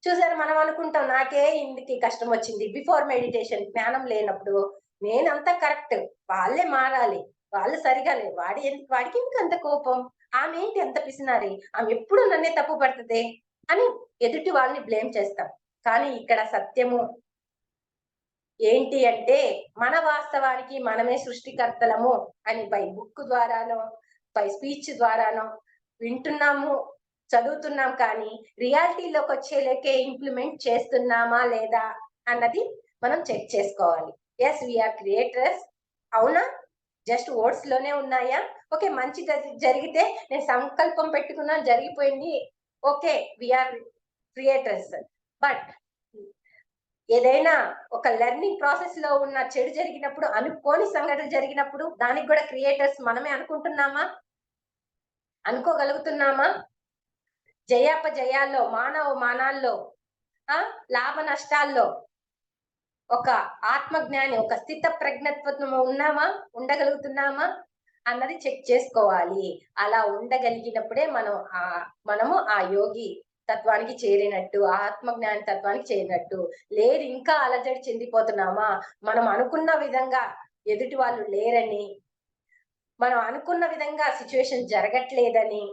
చూసారా, మనం అనుకుంటాం నాకే ఇందుకి కష్టం వచ్చింది. బిఫోర్ మెడిటేషన్ జ్ఞానం లేనప్పుడు నేనంతా కరెక్ట్, వాళ్ళే మారాలి, వాళ్ళు సరిగా లేరు. వాడికి ఎందుకు అంత కోపం? ఆమె ఏంటి అంత పిసినారి? ఆమె ఎప్పుడు నన్నే తప్పు పడుతదే అని ఎదుటి వాళ్ళని బ్లేమ్ చేస్తాం. కానీ ఇక్కడ సత్యము ఏంటి అంటే, మన వాస్తవానికి మనమే సృష్టికర్తలము అని బై బుక్ ద్వారానో, బై స్పీచ్ ద్వారానో వింటున్నాము, చదువుతున్నాం. కానీ రియాలిటీలోకి వచ్చేలేకే ఇంప్లిమెంట్ చేస్తున్నామా లేదా అన్నది మనం చెక్ చేసుకోవాలి. Yes we are creators. అవునా? జస్ట్ వర్డ్స్ లోనే ఉన్నాయా? ఓకే, మంచి జరిగితే నేను సంకల్పం పెట్టుకున్నాను, జరిగిపోయింది. Okay, we are creators. బట్ ఏదైనా ఒక లెర్నింగ్ ప్రాసెస్ లో ఉన్న చెడు జరిగినప్పుడు, అనుకోని సంఘటన జరిగినప్పుడు దానికి కూడా క్రియేటర్స్ మనమే అనుకుంటున్నామా? అనుకోగలుగుతున్నామా? జయాపజయాల్లో, మానాల్లో, లాభ నష్టాల్లో ఒక ఆత్మజ్ఞాని, ఒక స్థిత ప్రజ్ఞత్వం ఉండగలుగుతున్నామా అన్నది చెక్ చేసుకోవాలి. అలా ఉండగలిగినప్పుడే మనము ఆ యోగి తత్వానికి చేరినట్టు, ఆత్మజ్ఞాని తత్వానికి చేరినట్టు. లేదు ఇంకా అలజడి చెందిపోతున్నామా, మనం అనుకున్న విధంగా ఎదుటి వాళ్ళు లేరని, మనం అనుకున్న విధంగా సిచ్యువేషన్ జరగట్లేదని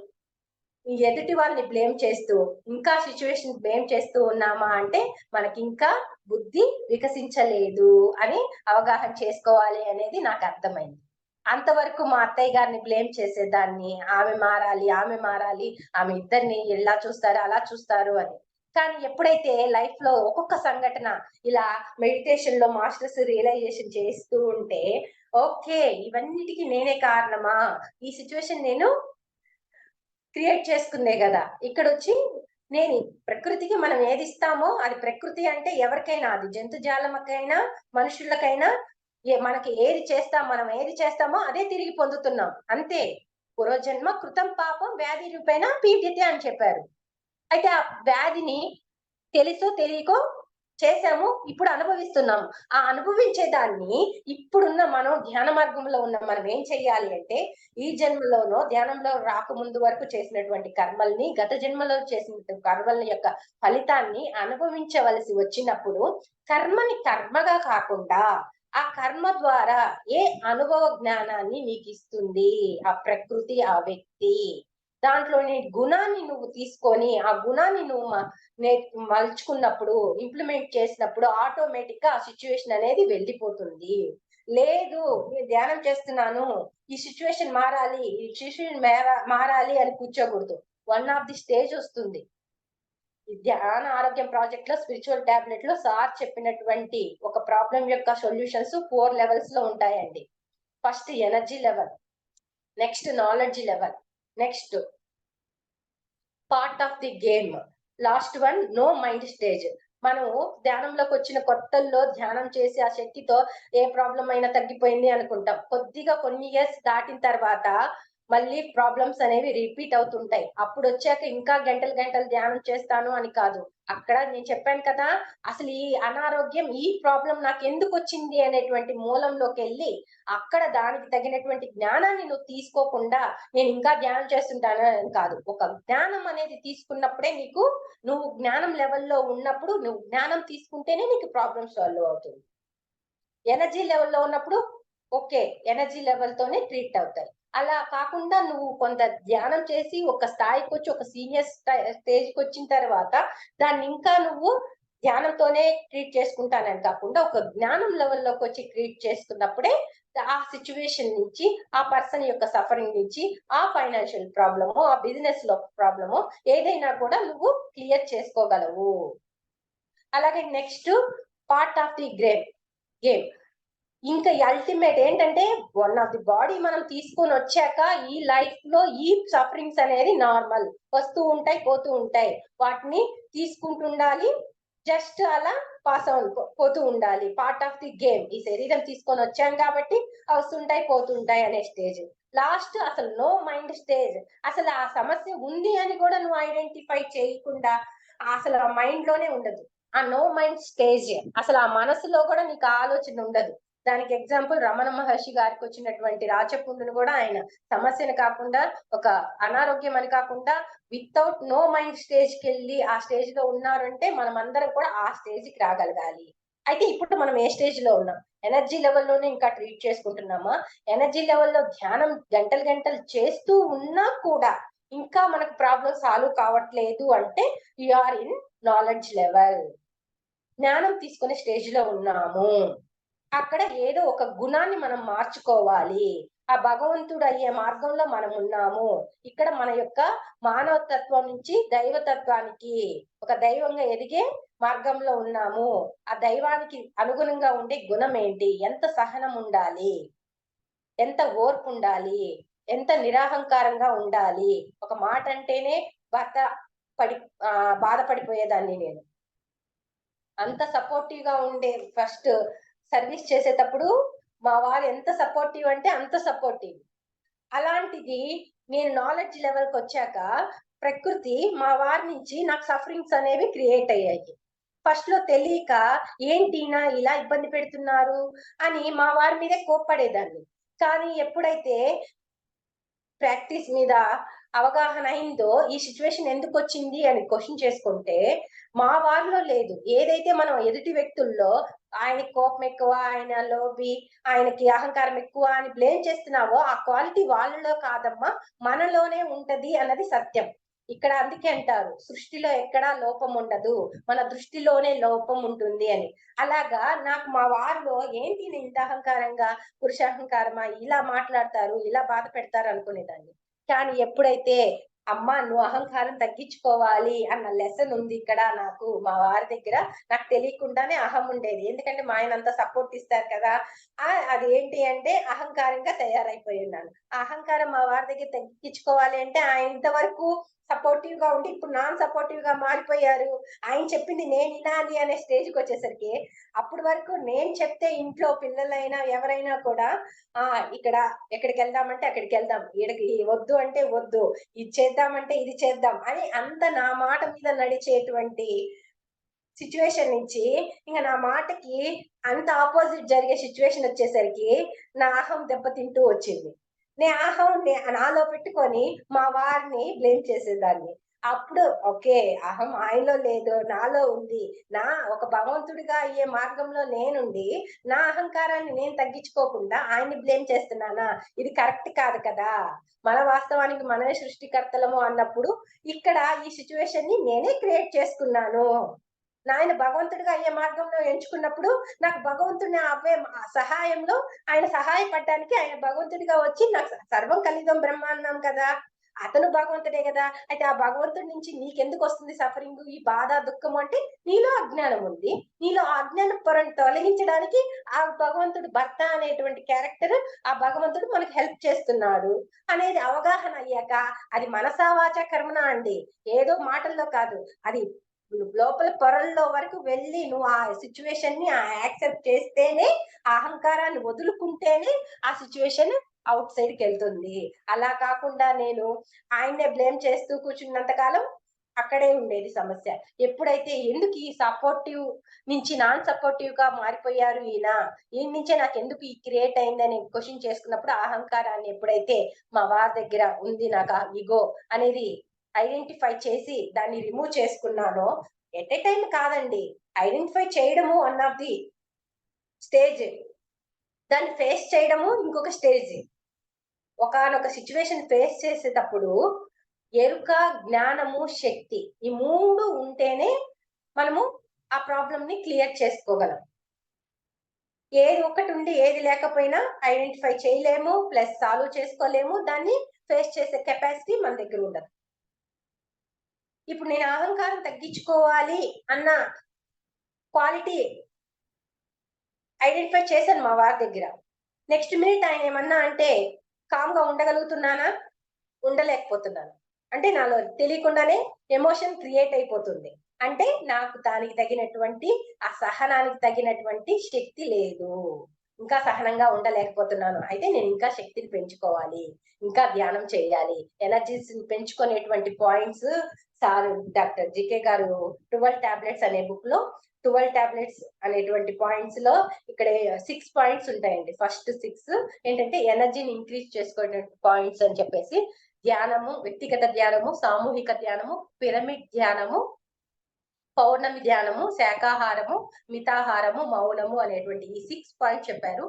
ఈ ఎదుటి వాళ్ళని బ్లేమ్ చేస్తూ, ఇంకా సిచ్యువేషన్ బ్లేమ్ చేస్తూ ఉన్నామా అంటే మనకి ఇంకా బుద్ధి వికసించలేదు అని అవగాహన చేసుకోవాలి అనేది నాకు అర్థమైంది. అంతవరకు మా అత్తయ్య గారిని బ్లేమ్ చేసేదాన్ని, ఆమె మారాలి, ఆమె ఇద్దరిని ఇలా చూస్తారు, అలా చూస్తారు అని. కానీ ఎప్పుడైతే లైఫ్ లో ఒక్కొక్క సంఘటన ఇలా మెడిటేషన్ లో మాస్టర్స్ రియలైజేషన్ చేస్తూ ఉంటే, ఓకే ఇవన్నిటికీ నేనే కారణమా, ఈ సిచ్యువేషన్ నేను క్రియేట్ చేసుకుందే కదా. ఇక్కడ వచ్చి నేను ప్రకృతికి మనం ఏది ఇస్తామో అది, ప్రకృతి అంటే ఎవరికైనా, అది జంతుజాలమకైనా మనుషులకైనా, మనకి ఏది చేస్తాం, మనం ఏది చేస్తామో అదే తిరిగి పొందుతున్నాం అంతే. పూర్వజన్మ కృతం పాపం వ్యాధి రూపేణ పీడితే అని చెప్పారు. అయితే ఆ వ్యాధిని తెలుసో తెలియకో చేసాము, ఇప్పుడు అనుభవిస్తున్నాం. ఆ అనుభవించే దాన్ని ఇప్పుడున్న మనం ధ్యాన మార్గంలో ఉన్న మనం ఏం చెయ్యాలి అంటే, ఈ జన్మలోనో ధ్యానంలో రాకముందు వరకు చేసినటువంటి కర్మల్ని, గత జన్మలో చేసిన కర్మల యొక్క ఫలితాన్ని అనుభవించవలసి వచ్చినప్పుడు, కర్మని కర్మగా కాకుండా ఆ కర్మ ద్వారా ఏ అనుభవ జ్ఞానాన్ని నీకు ఇస్తుంది ఆ ప్రకృతి, ఆ వ్యక్తి, దాంట్లోని గుణాన్ని నువ్వు తీసుకొని ఆ గుణాన్ని నువ్వు మలుచుకున్నప్పుడు, ఇంప్లిమెంట్ చేసినప్పుడు ఆటోమేటిక్ గా ఆ సిచ్యువేషన్ అనేది వెళ్ళిపోతుంది. లేదు నేను ధ్యానం చేస్తున్నాను, ఈ సిచ్యువేషన్ మారాలి, ఈ సిచ్యువేషన్ మారాలి అని కూర్చోకూడదు. వన్ ఆఫ్ ది స్టేజ్ వస్తుంది. ఈ ధ్యాన ఆరోగ్యం ప్రాజెక్ట్ లో, స్పిరిచువల్ టాబ్లెట్ లో సార్ చెప్పినటువంటి ఒక ప్రాబ్లం యొక్క సొల్యూషన్స్ 4 లెవెల్స్ లో ఉంటాయండి. First energy level, next knowledge level, next part of the game, last one no mind stage. మనం ధ్యానంలోకి వచ్చిన కొత్తల్లో ధ్యానం చేసి ఆ శక్తితో ఏ ప్రాబ్లం అయినా తగ్గిపోయింది అనుకుంటాం. కొద్దిగా కొన్ని ఇయర్స్ దాటిన తర్వాత మళ్ళీ ప్రాబ్లమ్స్ అనేవి రిపీట్ అవుతుంటాయి. అప్పుడు వచ్చాక ఇంకా గంటలు గంటలు ధ్యానం చేస్తాను అని కాదు. అక్కడ నేను చెప్పాను కదా, అసలు ఈ అనారోగ్యం, ఈ ప్రాబ్లం నాకు ఎందుకు వచ్చింది అనేటువంటి మూలంలోకి వెళ్ళి అక్కడ దానికి తగినటువంటి జ్ఞానాన్ని నువ్వు తీసుకోకుండా నేను ఇంకా ధ్యానం చేస్తుంటాను అని కాదు. ఒక జ్ఞానం అనేది తీసుకున్నప్పుడే నీకు, నువ్వు జ్ఞానం లెవెల్లో ఉన్నప్పుడు నువ్వు జ్ఞానం తీసుకుంటేనే నీకు ప్రాబ్లమ్ సాల్వ్ అవుతుంది. ఎనర్జీ లెవెల్లో ఉన్నప్పుడు ఓకే, ఎనర్జీ లెవెల్ తోనే ట్రీట్ అవుతాయి. అలా కాకుండా నువ్వు కొంత ధ్యానం చేసి ఒక స్థాయికి వచ్చి, ఒక సీనియర్ స్టేజ్కి వచ్చిన తర్వాత దాన్ని ఇంకా నువ్వు ధ్యానంతోనే ట్రీట్ చేసుకుంటానని కాకుండా ఒక జ్ఞానం లెవెల్లోకి వచ్చి ట్రీట్ చేసుకున్నప్పుడే ఆ సిచ్యువేషన్ నుంచి, ఆ పర్సన్ యొక్క సఫరింగ్ నుంచి, ఆ ఫైనాన్షియల్ ప్రాబ్లము, ఆ బిజినెస్ లో ప్రాబ్లము ఏదైనా కూడా నువ్వు క్లియర్ చేసుకోగలవు. అలాగే next part of the game, ఇంకా అల్టిమేట్ ఏంటంటే, వన్ ఆఫ్ ది బాడీ మనం తీసుకొని వచ్చాక ఈ లైఫ్ లో ఈ సఫరింగ్స్ అనేది నార్మల్, వస్తూ ఉంటాయి పోతూ ఉంటాయి, వాటిని తీసుకుంటుండాలి, జస్ట్ అలా పాస్ పోతూ ఉండాలి. Part of the game. ఈ శరీరం తీసుకొని వచ్చాం కాబట్టి వస్తుంటాయి పోతుంటాయి అనే స్టేజ్. లాస్ట్ అసలు నో మైండ్ స్టేజ్. అసలు ఆ సమస్య ఉంది అని కూడా నువ్వు ఐడెంటిఫై చేయకుండా అసలు ఆ మైండ్ లోనే ఉండదు. ఆ నో మైండ్ స్టేజ్, అసలు ఆ మనసులో కూడా నీకు ఆలోచన ఉండదు. దానికి ఎగ్జాంపుల్ రమణ మహర్షి గారికి వచ్చినటువంటి రాచపుండును కూడా ఆయన సమస్యను కాకుండా, ఒక అనారోగ్యం అని కాకుండా వితౌట్ నో మైండ్ స్టేజ్ కి వెళ్ళి ఆ స్టేజ్ లో ఉన్నారంటే మనం అందరం కూడా ఆ స్టేజ్ కి రాగలగాలి. అయితే ఇప్పుడు మనం ఏ స్టేజ్ లో ఉన్నాం? ఎనర్జీ లెవెల్లోనే ఇంకా ట్రీట్ చేసుకుంటున్నామా? ఎనర్జీ లెవెల్లో ధ్యానం గంటలు గంటలు చేస్తూ ఉన్నా కూడా ఇంకా మనకు ప్రాబ్లం సాల్వ్ కావట్లేదు అంటే you are in knowledge level, జ్ఞానం తీసుకునే స్టేజ్ లో ఉన్నాము. అక్కడ ఏదో ఒక గుణాన్ని మనం మార్చుకోవాలి. ఆ భగవంతుడు అయ్యే మార్గంలో మనం ఉన్నాము. ఇక్కడ మన యొక్క మానవతత్వం నుంచి దైవతత్వానికి, ఒక దైవంగా ఎదిగే మార్గంలో ఉన్నాము. ఆ దైవానికి అనుగుణంగా ఉండే గుణం ఏంటి? ఎంత సహనం ఉండాలి, ఎంత ఓర్పు ఉండాలి, ఎంత నిరాహంకారంగా ఉండాలి. ఒక మాట అంటేనే భర్త బాధపడిపోయేదాన్ని నేను. అంత సపోర్టివ్ గా ఉండే, ఫస్ట్ సర్వీస్ చేసేటప్పుడు మా వారు ఎంత సపోర్టివ్ అంటే అంత సపోర్టివ్. అలాంటిది నేను నాలెడ్జ్ లెవెల్కి వచ్చాక ప్రకృతి మా వారి నుంచి నాకు సఫరింగ్స్ అనేవి క్రియేట్ అయ్యాయి. ఫస్ట్ లో తెలియక ఏంటినా ఇలా ఇబ్బంది పెడుతున్నారు అని మా వారి మీదే కోప్పడేదాన్ని. కానీ ఎప్పుడైతే ప్రాక్టీస్ మీద అవగాహన అయిందో, ఈ సిచ్యువేషన్ ఎందుకు వచ్చింది అని క్వశ్చన్ చేసుకుంటే మా వారిలో లేదు. ఏదైతే మనం ఎదుటి వ్యక్తుల్లో ఆయనకి కోపం ఎక్కువ, ఆయన లోభి, ఆయనకి అహంకారం ఎక్కువ అని బ్లేమ్ చేస్తున్నావో ఆ క్వాలిటీ వాళ్ళలో కాదమ్మా, మనలోనే ఉంటది అన్నది సత్యం. ఇక్కడ అందుకే అంటారు సృష్టిలో ఎక్కడా లోపం ఉండదు, మన దృష్టిలోనే లోపం ఉంటుంది అని. అలాగా నాకు మా వారిలో ఏంటి ఇంత అహంకారంగా, పురుషాహంకారమా, ఇలా మాట్లాడతారు, ఇలా బాధ పెడతారు అనుకునేదాన్ని. కానీ ఎప్పుడైతే అమ్మ నువ్వు అహంకారం తగ్గించుకోవాలి అన్న లెసన్ ఉంది ఇక్కడ. నాకు మా వారి దగ్గర నాకు తెలియకుండానే అహం ఉండేది, ఎందుకంటే మా ఆయన అంతా సపోర్ట్ ఇస్తారు కదా. అది ఏంటి అంటే అహంకారంగా తయారైపోయి ఉన్నాను. ఆ అహంకారం మా వారి దగ్గర తగ్గించుకోవాలి అంటే ఆయన ఇంతవరకు సపోర్టివ్ గా ఉండి ఇప్పుడు నాన్ సపోర్టివ్ గా మారిపోయారు. ఆయన చెప్పింది నేను వినాలి అనే స్టేజ్కి వచ్చేసరికి, అప్పటి వరకు నేను చెప్తే ఇంట్లో పిల్లలైనా ఎవరైనా కూడా ఇక్కడ ఎక్కడికి వెళ్దామంటే అక్కడికి వెళ్దాం, ఈడకి వద్దు అంటే వద్దు, ఇది చేద్దామంటే ఇది చేద్దాం అని అంత నా మాట మీద నడిచేటువంటి సిచ్యువేషన్ నుంచి ఇంకా నా మాటకి అంత ఆపోజిట్ జరిగే సిచ్యువేషన్ వచ్చేసరికి నా అహం దెబ్బతింటూ వచ్చింది. నాలో పెట్టుకొని మా వారిని బ్లేమ్ చేసేదాన్ని. అప్పుడు ఓకే, అహం ఆయనలో లేదు నాలో ఉంది. ఒక భగవంతుడిగా అయ్యే మార్గంలో నేనుండి నా అహంకారాన్ని నేను తగ్గించుకోకుండా ఆయన్ని బ్లేమ్ చేస్తున్నానా, ఇది కరెక్ట్ కాదు కదా. మన వాస్తవానికి మనమే సృష్టికర్తలము అన్నప్పుడు ఇక్కడ ఈ సిచ్యువేషన్ ని నేనే క్రియేట్ చేసుకున్నాను. నాయన భగవంతుడిగా అయ్యే మార్గంలో ఎంచుకున్నప్పుడు నాకు భగవంతుడిని అవే సహాయంలో ఆయన సహాయపడడానికి ఆయన భగవంతుడిగా వచ్చి నాకు సర్వం కలిదం బ్రహ్మ అన్నాం కదా, అతను భగవంతుడే కదా. అయితే ఆ భగవంతుడి నుంచి నీకెందుకు వస్తుంది సఫరింగ్, ఈ బాధ దుఃఖం అంటే నీలో అజ్ఞానం ఉంది. నీలో ఆ అజ్ఞాన పొరను తొలగించడానికి ఆ భగవంతుడు భర్త అనేటువంటి క్యారెక్టర్, ఆ భగవంతుడు మనకి హెల్ప్ చేస్తున్నాడు అనేది అవగాహన అయ్యాక అది మనసా వాచా కర్మణ అండి, ఏదో మాటల్లో కాదు, అది లోపల పొరల్లో వరకు వెళ్ళి నువ్వు ఆ సిచ్యువేషన్ ని యాక్సెప్ట్ చేస్తేనే, ఆ అహంకారాన్ని వదులుకుంటేనే ఆ సిచ్యువేషన్ అవుట్ సైడ్ కి వెళ్తుంది. అలా కాకుండా నేను ఆయన్నే బ్లేమ్ చేస్తూ కూర్చున్నంత కాలం అక్కడే ఉండేది సమస్య. ఎప్పుడైతే ఎందుకు ఈ సపోర్టివ్ నుంచి నాన్ సపోర్టివ్ గా మారిపోయారు ఈయన నుంచే నాకు ఎందుకు ఈ క్రియేట్ అయిందని క్వశ్చన్ చేసుకున్నప్పుడు, ఆ అహంకారాన్ని ఎప్పుడైతే మా వారి దగ్గర ఉంది నాకు ఈగో అనేది ఐడెంటిఫై చేసి దాన్ని రిమూవ్ చేసుకున్నానో, ఎట్ ఏ టైం కాదండి, ఐడెంటిఫై చేయడము వన్ ఆఫ్ ది స్టేజ్, దాన్ని ఫేస్ చేయడము ఇంకొక స్టేజ్. ఒకనొక సిచ్యువేషన్ ఫేస్ చేసేటప్పుడు ఎరుక, జ్ఞానము, శక్తి ఈ మూడు ఉంటేనే మనము ఆ ప్రాబ్లం ని క్లియర్ చేసుకోగలం. ఏది ఒకటి ఉండి ఏది లేకపోయినా ఐడెంటిఫై చేయలేము, ప్లస్ సాల్వ్ చేసుకోలేము, దాన్ని ఫేస్ చేసే కెపాసిటీ మన దగ్గర ఉండదు. ఇప్పుడు నేను అహంకారం తగ్గించుకోవాలి అన్న క్వాలిటీ ఐడెంటిఫై చేశాను మా వారి దగ్గర. నెక్స్ట్ మినిట్ ఆయన ఏమన్నా అంటే కామ్గా ఉండగలుగుతున్నానా, ఉండలేకపోతున్నాను. అంటే నాలో తెలియకుండానే ఎమోషన్ క్రియేట్ అయిపోతుంది. అంటే నాకు దానికి తగినటువంటి ఆ సహనానికి తగినటువంటి శక్తి లేదు, ఇంకా సహనంగా ఉండలేకపోతున్నాను. అయితే నేను ఇంకా శక్తిని పెంచుకోవాలి, ఇంకా ధ్యానం చేయాలి, ఎనర్జీస్ పెంచుకునేటువంటి points sir doctor GK garu 12 tablets అనే బుక్ లో 12 టాబ్లెట్స్ అనేటువంటి పాయింట్స్ లో ఇక్కడ 6 పాయింట్స్ ఉంటాయండి. ఫస్ట్ 6 ఏంటంటే ఎనర్జీని ఇంక్రీజ్ చేసుకోవడానికి పాయింట్స్ అని చెప్పేసి, ధ్యానము, వ్యక్తిగత ధ్యానము, సామూహిక ధ్యానము, పిరమిడ్ ధ్యానము, పౌర్ణమి ధ్యానము, శాకాహారము, మితాహారము, మౌనము అనేటువంటి ఈ 6 పాయింట్స్ చెప్పారు.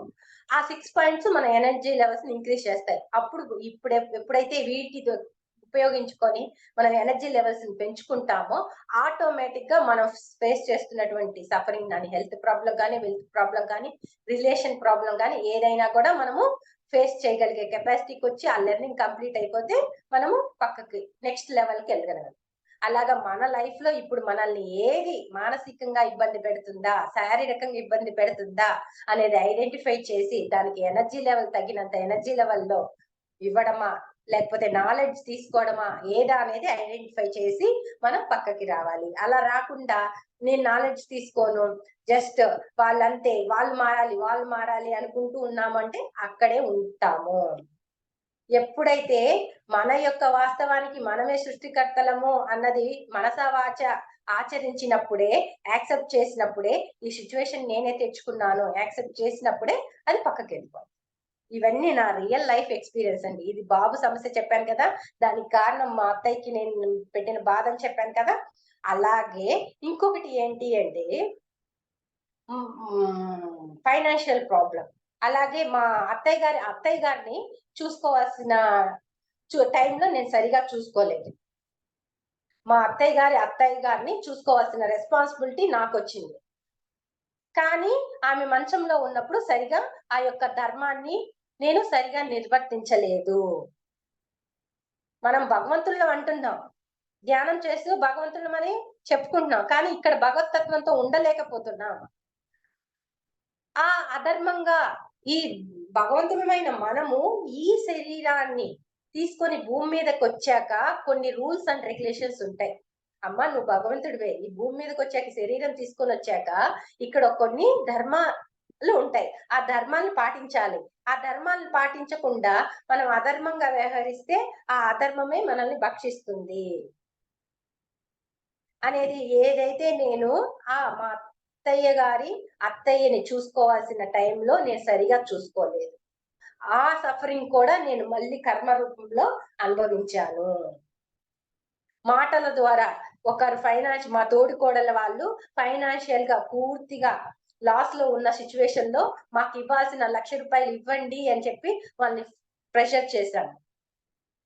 ఆ 6 పాయింట్స్ మన ఎనర్జీ లెవెల్స్ ని ఇంక్రీజ్ చేస్తాయి. అప్పుడు ఎప్పుడైతే వీటితో ఉపయోగించుకొని మనం ఎనర్జీ లెవెల్స్ ని పెంచుకుంటామో ఆటోమేటిక్ గా మనం ఫేస్ చేస్తున్నటువంటి సఫరింగ్ కానీ, హెల్త్ ప్రాబ్లం కానీ, వెల్త్ ప్రాబ్లం కానీ, రిలేషన్ ప్రాబ్లం కానీ ఏదైనా కూడా మనము ఫేస్ చేయగలిగే కెపాసిటీకి వచ్చి ఆ లెర్నింగ్ కంప్లీట్ అయిపోతే మనము పక్కకి నెక్స్ట్ లెవెల్కి వెళ్ళగలం. అలాగా మన లైఫ్ లో ఇప్పుడు మనల్ని ఏది మానసికంగా ఇబ్బంది పెడుతుందా, శారీరకంగా ఇబ్బంది పెడుతుందా అనేది ఐడెంటిఫై చేసి దానికి ఎనర్జీ లెవెల్ తగినంత ఎనర్జీ లెవెల్లో ఇవ్వడమా, లేకపోతే నాలెడ్జ్ తీసుకోవడమా, ఏదా అనేది ఐడెంటిఫై చేసి మనం పక్కకి రావాలి. అలా రాకుండా నేను నాలెడ్జ్ తీసుకోను, జస్ట్ వాళ్ళంతే, వాళ్ళు మారాలి అనుకుంటూ ఉన్నామంటే అక్కడే ఉంటాము. ఎప్పుడైతే మన యొక్క వాస్తవానికి మనమే సృష్టికర్తలము అన్నది మనసా వాచ ఆచరించినప్పుడే, యాక్సెప్ట్ చేసినప్పుడే, ఈ సిచ్యువేషన్ నేనే తెచ్చుకున్నాను యాక్సెప్ట్ చేసినప్పుడే అది పక్కకి వెళ్ళిపోతుంది. ఇవన్నీ నా రియల్ లైఫ్ ఎక్స్పీరియన్స్ అండి. ఇది బాబు సమస్య చెప్పాను కదా, దానికి కారణం మా అత్తయ్యకి నేను పెట్టిన బాధ అని చెప్పాను కదా. అలాగే ఇంకొకటి ఏంటి అంటే ఫైనాన్షియల్ ప్రాబ్లం. అలాగే మా అత్తయ్య గారిని చూసుకోవాల్సిన టైంలో నేను సరిగా చూసుకోలేదు. మా అత్తయ్య గారిని చూసుకోవాల్సిన రెస్పాన్సిబిలిటీ నాకు వచ్చింది. కానీ ఆమె మంచంలో ఉన్నప్పుడు సరిగా ఆ యొక్క ధర్మాన్ని నేను సరిగా నిర్వర్తించలేదు. మనం భగవంతుల్లో అంటున్నాం, ధ్యానం చేస్తూ భగవంతులమని చెప్పుకుంటున్నాం, కానీ ఇక్కడ భగవతత్వంతో ఉండలేకపోతున్నాం. ఆ అధర్మంగా ఈ భగవంతులమైన మనము ఈ శరీరాన్ని తీసుకొని భూమి మీదకి వచ్చాక కొన్ని రూల్స్ అండ్ రెగ్యులేషన్స్ ఉంటాయి. అమ్మ నువ్వు భగవంతుడివే, ఈ భూమి మీదకి వచ్చాక శరీరం తీసుకొని వచ్చాక ఇక్కడ కొన్ని ధర్మాలు ఉంటాయి. ఆ ధర్మాలను పాటించాలి. ఆ ధర్మాలను పాటించకుండా మనం అధర్మంగా వ్యవహరిస్తే ఆ అధర్మమే మనల్ని భక్షిస్తుంది అనేది ఏదైతే నేను మా అత్తయ్య గారి అత్తయ్యని చూసుకోవాల్సిన టైంలో నేను సరిగా చూసుకోలేదు. ఆ సఫరింగ్ కూడా నేను మళ్ళీ కర్మ రూపంలో అనుభవించాను. మాటల ద్వారా ఒకరు మా తోడికోడల వాళ్ళు ఫైనాన్షియల్ గా పూర్తిగా లాస్ లో ఉన్న సిచ్యువేషన్ లో మాకు ఇవ్వాల్సిన 1,00,000 రూపాయలు ఇవ్వండి అని చెప్పి వాళ్ళని ప్రెషర్ చేశాను,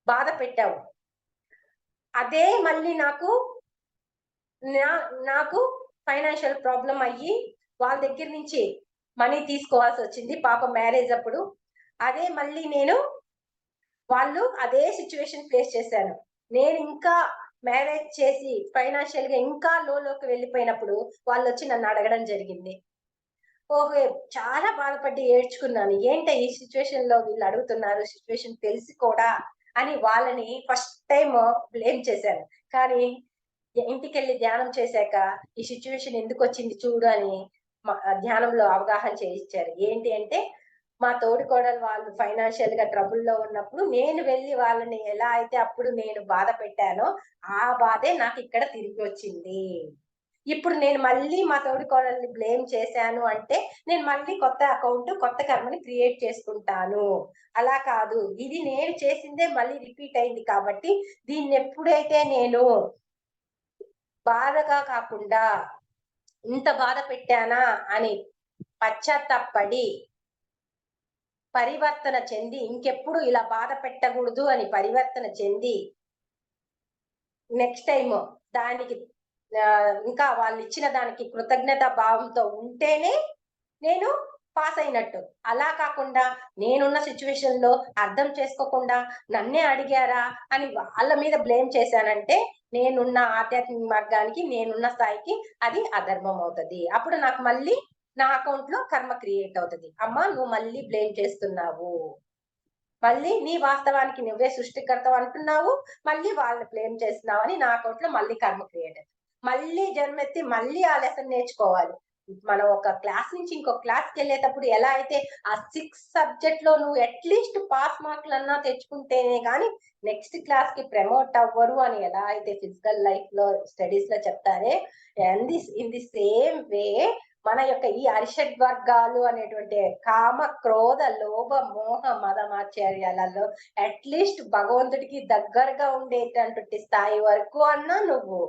బాధ పెట్టాము. అదే మళ్ళీ నాకు ఫైనాన్షియల్ ప్రాబ్లం అయ్యి వాళ్ళ దగ్గర నుంచి మనీ తీసుకోవాల్సి వచ్చింది పాప మ్యారేజ్ అప్పుడు. అదే మళ్ళీ వాళ్ళు అదే సిచ్యువేషన్ ఫేస్ చేశాను. నేను ఇంకా మ్యారేజ్ చేసి ఫైనాన్షియల్ గా ఇంకా లోకి వెళ్ళిపోయినప్పుడు వాళ్ళు వచ్చి నన్ను అడగడం జరిగింది. ఓహో, చాలా బాధపడి ఏడ్చుకున్నాను. ఏంటి ఈ సిచ్యువేషన్ లో వీళ్ళు అడుగుతున్నారు, సిచ్యువేషన్ తెలిసి కూడా అని వాళ్ళని ఫస్ట్ టైం బ్లేమ్ చేశాను. కానీ ఇంటికెళ్ళి ధ్యానం చేశాక ఈ సిచ్యువేషన్ ఎందుకు వచ్చింది చూడు అని ధ్యానంలో అవగాహన చేయించారు. ఏంటి అంటే మా తోడికోడలు వాళ్ళు ఫైనాన్షియల్ గా ట్రబుల్లో ఉన్నప్పుడు నేను వెళ్ళి వాళ్ళని ఎలా అయితే అప్పుడు నేను బాధ పెట్టానో ఆ బాధే నాకు ఇక్కడ తిరిగి వచ్చింది. ఇప్పుడు నేను మళ్ళీ మా తోడికోడల్ని బ్లేమ్ చేశాను అంటే నేను మళ్ళీ కొత్త అకౌంట్ కొత్త కర్మని క్రియేట్ చేసుకుంటాను. అలా కాదు, ఇది నేను చేసిందే మళ్ళీ రిపీట్ అయింది కాబట్టి దీన్ని ఎప్పుడైతే నేను బాధగా కాకుండా ఇంత బాధ పెట్టానా అని పశ్చాత్తాపడి పరివర్తన చెంది ఇంకెప్పుడు ఇలా బాధ పెట్టకూడదు అని పరివర్తన చెంది నెక్స్ట్ టైం దానికి ఇంకా వాళ్ళు ఇచ్చిన దానికి కృతజ్ఞత భావంతో ఉంటేనే నేను పాస్ అయినట్టు. అలా కాకుండా నేనున్న సిచ్యువేషన్ లో అర్థం చేసుకోకుండా నన్నే అడిగారా అని వాళ్ళ మీద బ్లేమ్ చేశానంటే నేనున్న ఆధ్యాత్మిక మార్గానికి నేనున్న స్థాయికి అది అధర్మం అవుతుంది. అప్పుడు నాకు మళ్ళీ నా అకౌంట్ లో కర్మ క్రియేట్ అవుతుంది. అమ్మా నువ్వు మళ్ళీ బ్లేమ్ చేస్తున్నావు, మళ్ళీ నీ వాస్తవానికి నువ్వే సృష్టికర్త అంటున్నావు, మళ్ళీ వాళ్ళని బ్లేమ్ చేస్తున్నావు అని నా అకౌంట్ లో మళ్ళీ కర్మ క్రియేట్ అవుతుంది. మళ్ళీ జన్మెత్తి మళ్ళీ ఆ లెసన్ నేర్చుకోవాలి. మనం ఒక క్లాస్ నుంచి ఇంకో క్లాస్కి వెళ్ళేటప్పుడు ఎలా అయితే ఆ 6 సబ్జెక్ట్ లో నువ్వు అట్లీస్ట్ పాస్ మార్కులన్నా తెచ్చుకుంటేనే కానీ నెక్స్ట్ క్లాస్ కి ప్రమోట్ అవ్వరు అని ఎలా అయితే ఫిజికల్ లైఫ్ లో స్టడీస్ లో చెప్తారే, ఇన్ ది సేమ్ వే మన యొక్క ఈ అరిషడ్ వర్గాలు అనేటువంటి కామ క్రోధ లోభ మోహ మదమాచర్యాలలో అట్లీస్ట్ భగవంతుడికి దగ్గరగా ఉండేటటువంటి స్థాయి వరకు అన్నా నువ్వు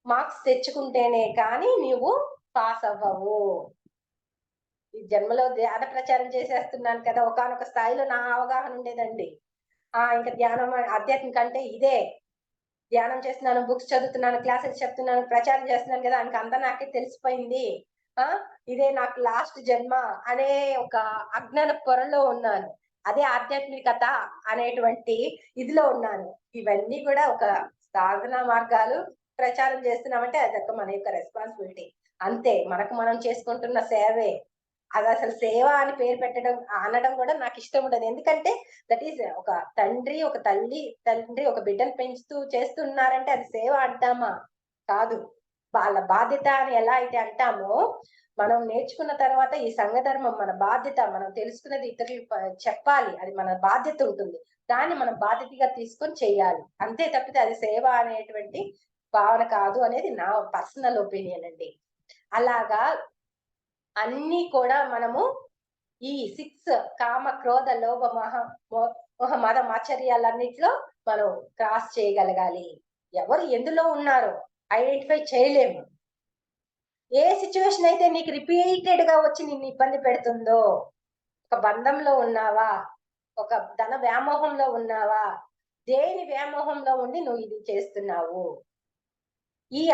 మార్క్స్ తెచ్చుకుంటేనే కానీ నువ్వు పాస్ అవ్వవు. ఈ జన్మలో ధ్యాన ప్రచారం చేసేస్తున్నాను కదా, ఒకానొక స్థాయిలో నా అవగాహన ఉండేదండి. ఇంకా ధ్యానం ఆధ్యాత్మిక అంటే ఇదే, ధ్యానం చేస్తున్నాను, బుక్స్ చదువుతున్నాను, క్లాసెస్ చెప్తున్నాను, ప్రచారం చేస్తున్నాను కదా, అంతా నాకే తెలిసిపోయింది. ఇదే నాకు లాస్ట్ జన్మ అనే ఒక అజ్ఞాన పొరలో ఉన్నాను. అదే ఆధ్యాత్మికత అనేటువంటి ఇదిలో ఉన్నాను. ఇవన్నీ కూడా ఒక సాధన మార్గాలు ప్రచారం చేస్తున్నామంటే అదొక మన యొక్క రెస్పాన్సిబిలిటీ అంతే. మనకు మనం చేసుకుంటున్న సేవే. అది అసలు సేవ అని పేరు పెట్టడం అనడం కూడా నాకు ఇష్టం ఉండదు. ఎందుకంటే దట్ ఈస్ ఒక తండ్రి ఒక తండ్రి ఒక బిడ్డను పెంచుతూ చేస్తున్నారంటే అది సేవ అంటామా? కాదు. వాళ్ళ బాధ్యత అని ఎలా అయితే అంటామో మనం నేర్చుకున్న తర్వాత ఈ సంఘధర్మం మన బాధ్యత, మనం తెలుసుకున్నది ఇతరులకు చెప్పాలి, అది మన బాధ్యత ఉంటుంది. దాన్ని మనం బాధ్యతగా తీసుకొని చెయ్యాలి. అంతే తప్పితే అది సేవ అనేటువంటి భావన కాదు అనేది నా పర్సనల్ ఒపీనియన్ అండి. అలాగా అన్ని కూడా మనము ఈ 6 కామ క్రోధ లోభ మోహ మద మాచర్యాలన్నిటిలో మనం క్రాస్ చేయగలగాలి. ఎవరు ఎందులో ఉన్నారో ఐడెంటిఫై చేయలేము. ఏ సిచ్యువేషన్ అయితే నీకు రిపీటెడ్ గా వచ్చి నిన్ను ఇబ్బంది పెడుతుందో, ఒక బంధంలో ఉన్నావా, ఒక ధన వ్యామోహంలో ఉన్నావా, దేని వ్యామోహంలో ఉండి నువ్వు ఇది చేస్తున్నావు?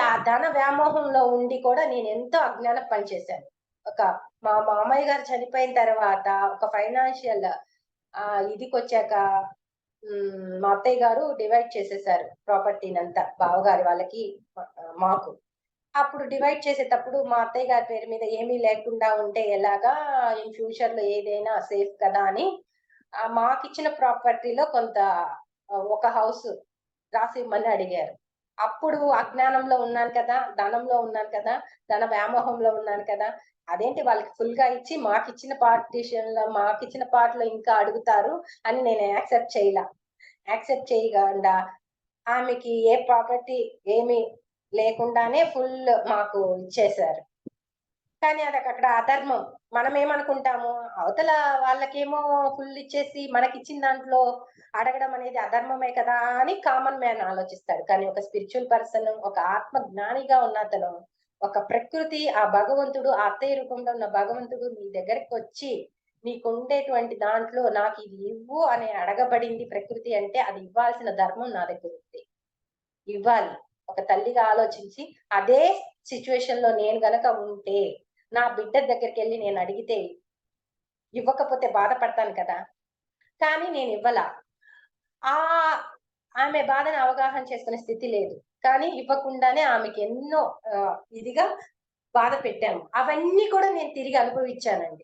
ఆ ధన వ్యామోహంలో ఉండి కూడా నేను ఎంతో అజ్ఞాన పనిచేశాను. మా మామయ్య గారు చనిపోయిన తర్వాత ఒక ఫైనాన్షియల్ ఇదికి వచ్చాక మా అత్తయ్య గారు డివైడ్ చేసేసారు ప్రాపర్టీని అంతా, బావగారి వాళ్ళకి మాకు. అప్పుడు డివైడ్ చేసేటప్పుడు మా అత్తయ్య గారి పేరు మీద ఏమీ లేకుండా ఉంటే ఎలాగా, ఇన్ ఫ్యూచర్ లో ఏదైనా సేఫ్ కదా అని మాకిచ్చిన ప్రాపర్టీలో కొంత ఒక హౌస్ రాసి ఇమ్మని అడిగారు. అప్పుడు అజ్ఞానంలో ఉన్నాను కదా, ధనంలో ఉన్నాను కదా, ధన వ్యామోహంలో ఉన్నాను కదా, అదేంటి వాళ్ళకి ఫుల్ గా ఇచ్చి మాకిచ్చిన పార్టీషన్ లో మాకిచ్చిన పార్ట్ లో ఇంకా అడుగుతారు అని నేను యాక్సెప్ట్ చేయకుండా ఆమెకి ఏ ప్రాపర్టీ ఏమి లేకుండానే ఫుల్ మాకు ఇచ్చేశారు. కానీ అది అక్కడ అధర్మం. మనం ఏమనుకుంటాము, అవతల వాళ్ళకేమో ఫుల్ ఇచ్చేసి మనకిచ్చిన దాంట్లో అడగడం అనేది అధర్మమే కదా అని కామన్ మ్యాన్ ఆలోచిస్తాడు. కానీ ఒక స్పిరిచువల్ పర్సన్, ఒక ఆత్మ జ్ఞానిగా ఉన్న అతను, ఒక ప్రకృతి, ఆ భగవంతుడు, ఆ అత్తయ్య రూపంలో ఉన్న భగవంతుడు నీ దగ్గరికి వచ్చి నీకుండేటువంటి దాంట్లో నాకు ఇది ఇవ్వు అని అడగబడింది ప్రకృతి అంటే అది ఇవ్వాల్సిన ధర్మం నా దగ్గర ఉంది, ఇవ్వాలి. ఒక తల్లిగా ఆలోచించి అదే సిచ్యువేషన్ లో నేను గనక ఉంటే నా బిడ్డ దగ్గరికి వెళ్ళి నేను అడిగితే ఇవ్వకపోతే బాధపడతాను కదా, కానీ నేను ఇవ్వలా. ఆ ఆమె బాధను అవగాహన చేసుకునే స్థితి లేదు, కానీ ఇవ్వకుండానే ఆమెకి ఎన్నో ఇదిగా బాధ పెట్టాము. అవన్నీ కూడా నేను తిరిగి అనుభవించానండి.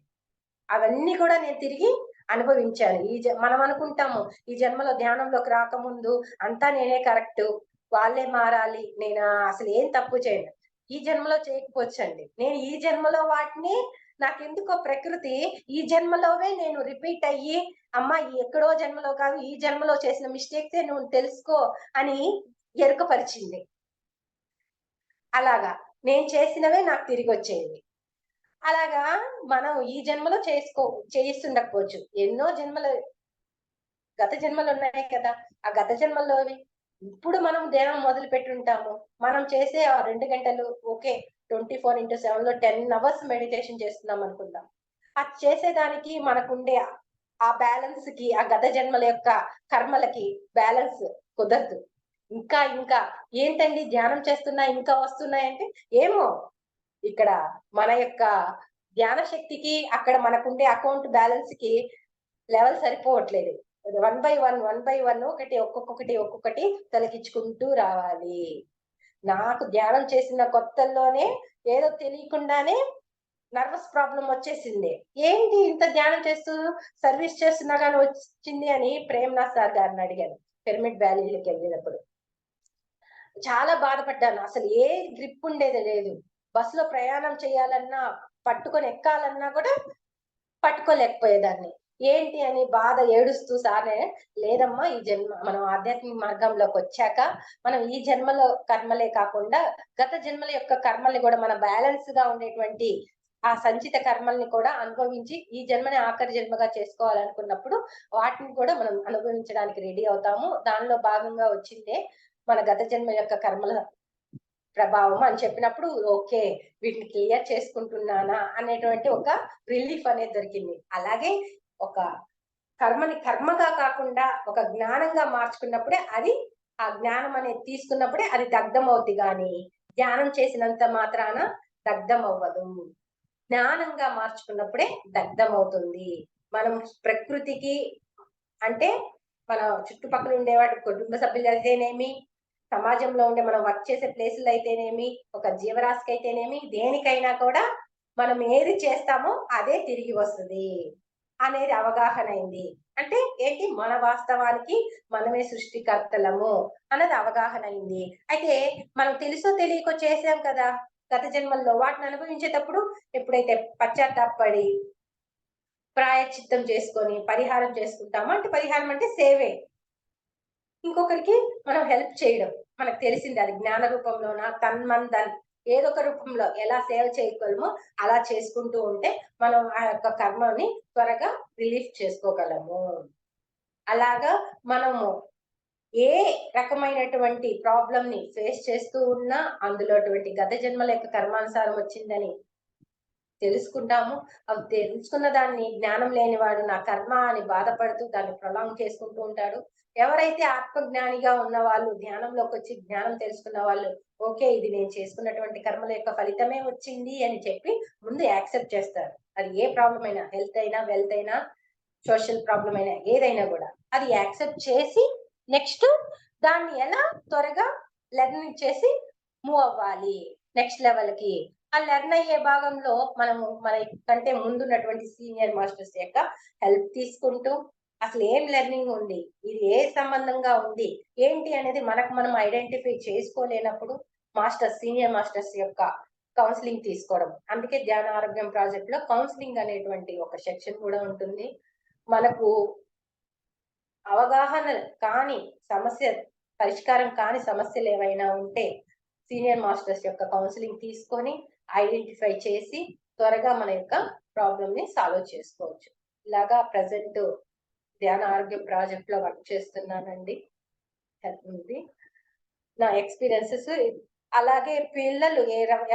అవన్నీ కూడా నేను తిరిగి అనుభవించాను. మనం అనుకుంటాము ఈ జన్మలో ధ్యానంలోకి రాకముందు అంతా నేనే కరెక్ట్, వాళ్ళే మారాలి, నేను అసలు ఏం తప్పు చేయను. ఈ జన్మలో చేయకపోవచ్చండి. నేను ఈ జన్మలో వాటిని నాకెందుకో ప్రకృతి ఈ జన్మలోవే నేను రిపీట్ అయ్యి అమ్మా ఎక్కడో జన్మలో కాదు ఈ జన్మలో చేసిన మిస్టేక్సే నువ్వు తెలుసుకో అని ఎరుకపరిచింది. అలాగా నేను చేసినవే నాకు తిరిగి వచ్చేది. అలాగా మనం ఈ జన్మలో చేయిస్తుండకపోవచ్చు, ఎన్నో జన్మలు గత జన్మలు ఉన్నాయి కదా, ఆ గత జన్మల్లోవి ఇప్పుడు మనం ధ్యానం మొదలు పెట్టుంటాము. మనం చేసే ఆ 2 గంటలు ఓకే 24/7 లో 10 అవర్స్ మెడిటేషన్ చేస్తున్నాం అనుకుందాం. అది చేసేదానికి మనకుండే ఆ బ్యాలెన్స్ కి, ఆ గత జన్మల యొక్క కర్మలకి బ్యాలెన్స్ కుదరదు. ఇంకా ఇంకా ఏంటండి ధ్యానం చేస్తున్నా ఇంకా వస్తున్నాయంటే ఏమో ఇక్కడ మన యొక్క ధ్యాన శక్తికి అక్కడ మనకుండే అకౌంట్ బ్యాలెన్స్ కి లెవెల్ సరిపోవట్లేదు. 1 by 1 ఒక్కొక్కటి తొలగించుకుంటూ రావాలి. నాకు ధ్యానం చేసిన కొత్తల్లోనే ఏదో తెలియకుండానే నర్వస్ ప్రాబ్లం వచ్చేసింది. ఏంటి ఇంత ధ్యానం చేస్తూ సర్వీస్ చేస్తున్నా కానీ వచ్చింది అని ప్రేమ్నాథ్ సార్ గారిని అడిగాను పిరమిడ్ వ్యాలీలోకి వెళ్ళినప్పుడు. చాలా బాధపడ్డాను. అసలు ఏ గ్రిప్ ఉండేది లేదు. బస్సులో ప్రయాణం చేయాలన్నా, పట్టుకొని ఎక్కాలన్నా కూడా పట్టుకోలేకపోయేదాన్ని. ఏంటి అని బాధ ఏడుస్తూ సారే లేదమ్మా ఈ జన్మ మనం ఆధ్యాత్మిక మార్గంలోకి వచ్చాక మనం ఈ జన్మలో కర్మలే కాకుండా గత జన్మల యొక్క కర్మల్ని కూడా మన బ్యాలెన్స్ గా ఉండేటువంటి ఆ సంచిత కర్మల్ని కూడా అనుభవించి ఈ జన్మని ఆఖరి జన్మగా చేసుకోవాలనుకున్నప్పుడు వాటిని కూడా మనం అనుభవించడానికి రెడీ అవుతాము. దానిలో భాగంగా వచ్చిందే మన గత జన్మ యొక్క కర్మల ప్రభావం అని చెప్పినప్పుడు ఓకే వీటిని క్లియర్ చేసుకుంటున్నానా అనేటువంటి ఒక రిలీఫ్ అనేది దొరికింది. అలాగే ఒక కర్మని కర్మగా కాకుండా ఒక జ్ఞానంగా మార్చుకున్నప్పుడే అది ఆ జ్ఞానం అనేది తీసుకున్నప్పుడే అది దగ్ధం అవుద్ది, కానీ ధ్యానం చేసినంత మాత్రాన దగ్ధం అవ్వదు. జ్ఞానంగా మార్చుకున్నప్పుడే దగ్ధం అవుతుంది. మనం ప్రకృతికి అంటే మన చుట్టుపక్కల ఉండేవాటి కుటుంబ సభ్యులు అయితేనేమి, సమాజంలో ఉండే మనం వర్క్ చేసే ప్లేసులు అయితేనేమి, ఒక జీవరాశికి అయితేనేమి, దేనికైనా కూడా మనం ఏది చేస్తామో అదే తిరిగి వస్తుంది అనేది అవగాహన అయింది. అంటే ఏంటి మన వాస్తవానికి మనమే సృష్టికర్తలము అన్నది అవగాహన అయింది. అయితే మనం తెలుసో తెలియకో చేసాం కదా గత జన్మల్లో, వాటిని అనుభవించేటప్పుడు ఎప్పుడైతే పశ్చాత్తాపడి ప్రాయశ్చిత్తం చేసుకొని పరిహారం చేసుకుంటామో, అంటే పరిహారం అంటే సేవే, ఇంకొకరికి మనం హెల్ప్ చేయడం, మనకు తెలిసింది అది జ్ఞాన రూపంలోన తన్మందన్ ఏదో ఒక రూపంలో ఎలా సేవ చేయగలమో అలా చేసుకుంటూ ఉంటే మనం ఆ యొక్క కర్మని త్వరగా రిలీఫ్ చేసుకోగలము. అలాగా మనము ఏ రకమైనటువంటి ప్రాబ్లం ని ఫేస్ చేస్తూ ఉన్నా అందులో గత జన్మల యొక్క కర్మానుసారం వచ్చిందని తెలుసుకుంటాము. అవి తెలుసుకున్న దాన్ని జ్ఞానం లేనివాడు నా కర్మ అని బాధపడుతూ దాన్ని ప్రొలాంగ్ చేసుకుంటూ ఉంటాడు. ఎవరైతే ఆత్మజ్ఞానిగా ఉన్న వాళ్ళు, ధ్యానంలోకి వచ్చి జ్ఞానం తెలుసుకున్న వాళ్ళు ఓకే ఇది నేను చేసుకున్నటువంటి కర్మల యొక్క ఫలితమే వచ్చింది అని చెప్పి ముందు యాక్సెప్ట్ చేస్తారు. అది ఏ ప్రాబ్లం అయినా, హెల్త్ అయినా, వెల్త్ అయినా, సోషల్ ప్రాబ్లం అయినా ఏదైనా కూడా అది యాక్సెప్ట్ చేసి నెక్స్ట్ దాన్ని ఎలా త్వరగా లెర్న్ చేసి మూవ్ అవ్వాలి నెక్స్ట్ లెవెల్ కి. ఆ లెర్న్ అయ్యే భాగంలో మనము మన కంటే ముందున్నటువంటి సీనియర్ మాస్టర్స్ యొక్క హెల్ప్ తీసుకుంటూ అసలు ఏం లెర్నింగ్ ఉంది, ఇది ఏ సంబంధంగా ఉంది ఏంటి అనేది మనకు మనం ఐడెంటిఫై చేసుకోలేనప్పుడు మాస్టర్స్ సీనియర్ మాస్టర్స్ యొక్క కౌన్సిలింగ్ తీసుకోవడం. అందుకే ధ్యాన ఆరోగ్యం ప్రాజెక్ట్ లో కౌన్సిలింగ్ అనేటువంటి ఒక సెక్షన్ కూడా ఉంటుంది. మనకు అవగాహన కాని సమస్య, పరిష్కారం కాని సమస్యలు ఏవైనా ఉంటే సీనియర్ మాస్టర్స్ యొక్క కౌన్సిలింగ్ తీసుకొని ఐడెంటిఫై చేసి త్వరగా మన యొక్క ప్రాబ్లమ్ ని సాల్వ్ చేసుకోవచ్చు. ఇలాగా ప్రజెంట్ ధ్యాన ఆరోగ్య ప్రాజెక్ట్ లో వర్క్ చేస్తున్నానండి. ఉంది నా ఎక్స్పీరియన్సెస్. అలాగే పిల్లలు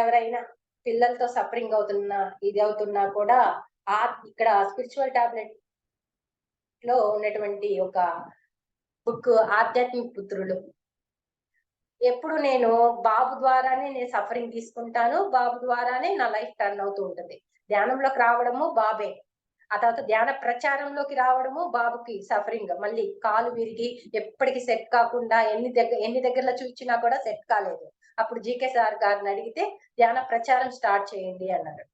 ఎవరైనా పిల్లలతో సఫరింగ్ అవుతున్నా ఇది అవుతున్నా కూడా ఇక్కడ స్పిరిచువల్ టాబ్లెట్ లో ఉన్నటువంటి ఒక బుక్ ఆధ్యాత్మిక పుత్రులు. ఎప్పుడు నేను బాబు ద్వారానే నేను సఫరింగ్ తీసుకుంటాను, బాబు ద్వారానే నా లైఫ్ టర్న్ అవుతూ ఉంటుంది. ధ్యానంలోకి రావడము బాబే, ఆ తర్వాత ధ్యాన ప్రచారంలోకి రావడము బాబుకి సఫరింగ్, మళ్ళీ కాలు విరిగి ఎప్పటికీ సెట్ కాకుండా ఎన్ని దగ్గరలో చూపించినా కూడా సెట్ కాలేదు. అప్పుడు జీకే సార్ గారిని అడిగితే ధ్యాన ప్రచారం స్టార్ట్ చేయండి అన్నారు.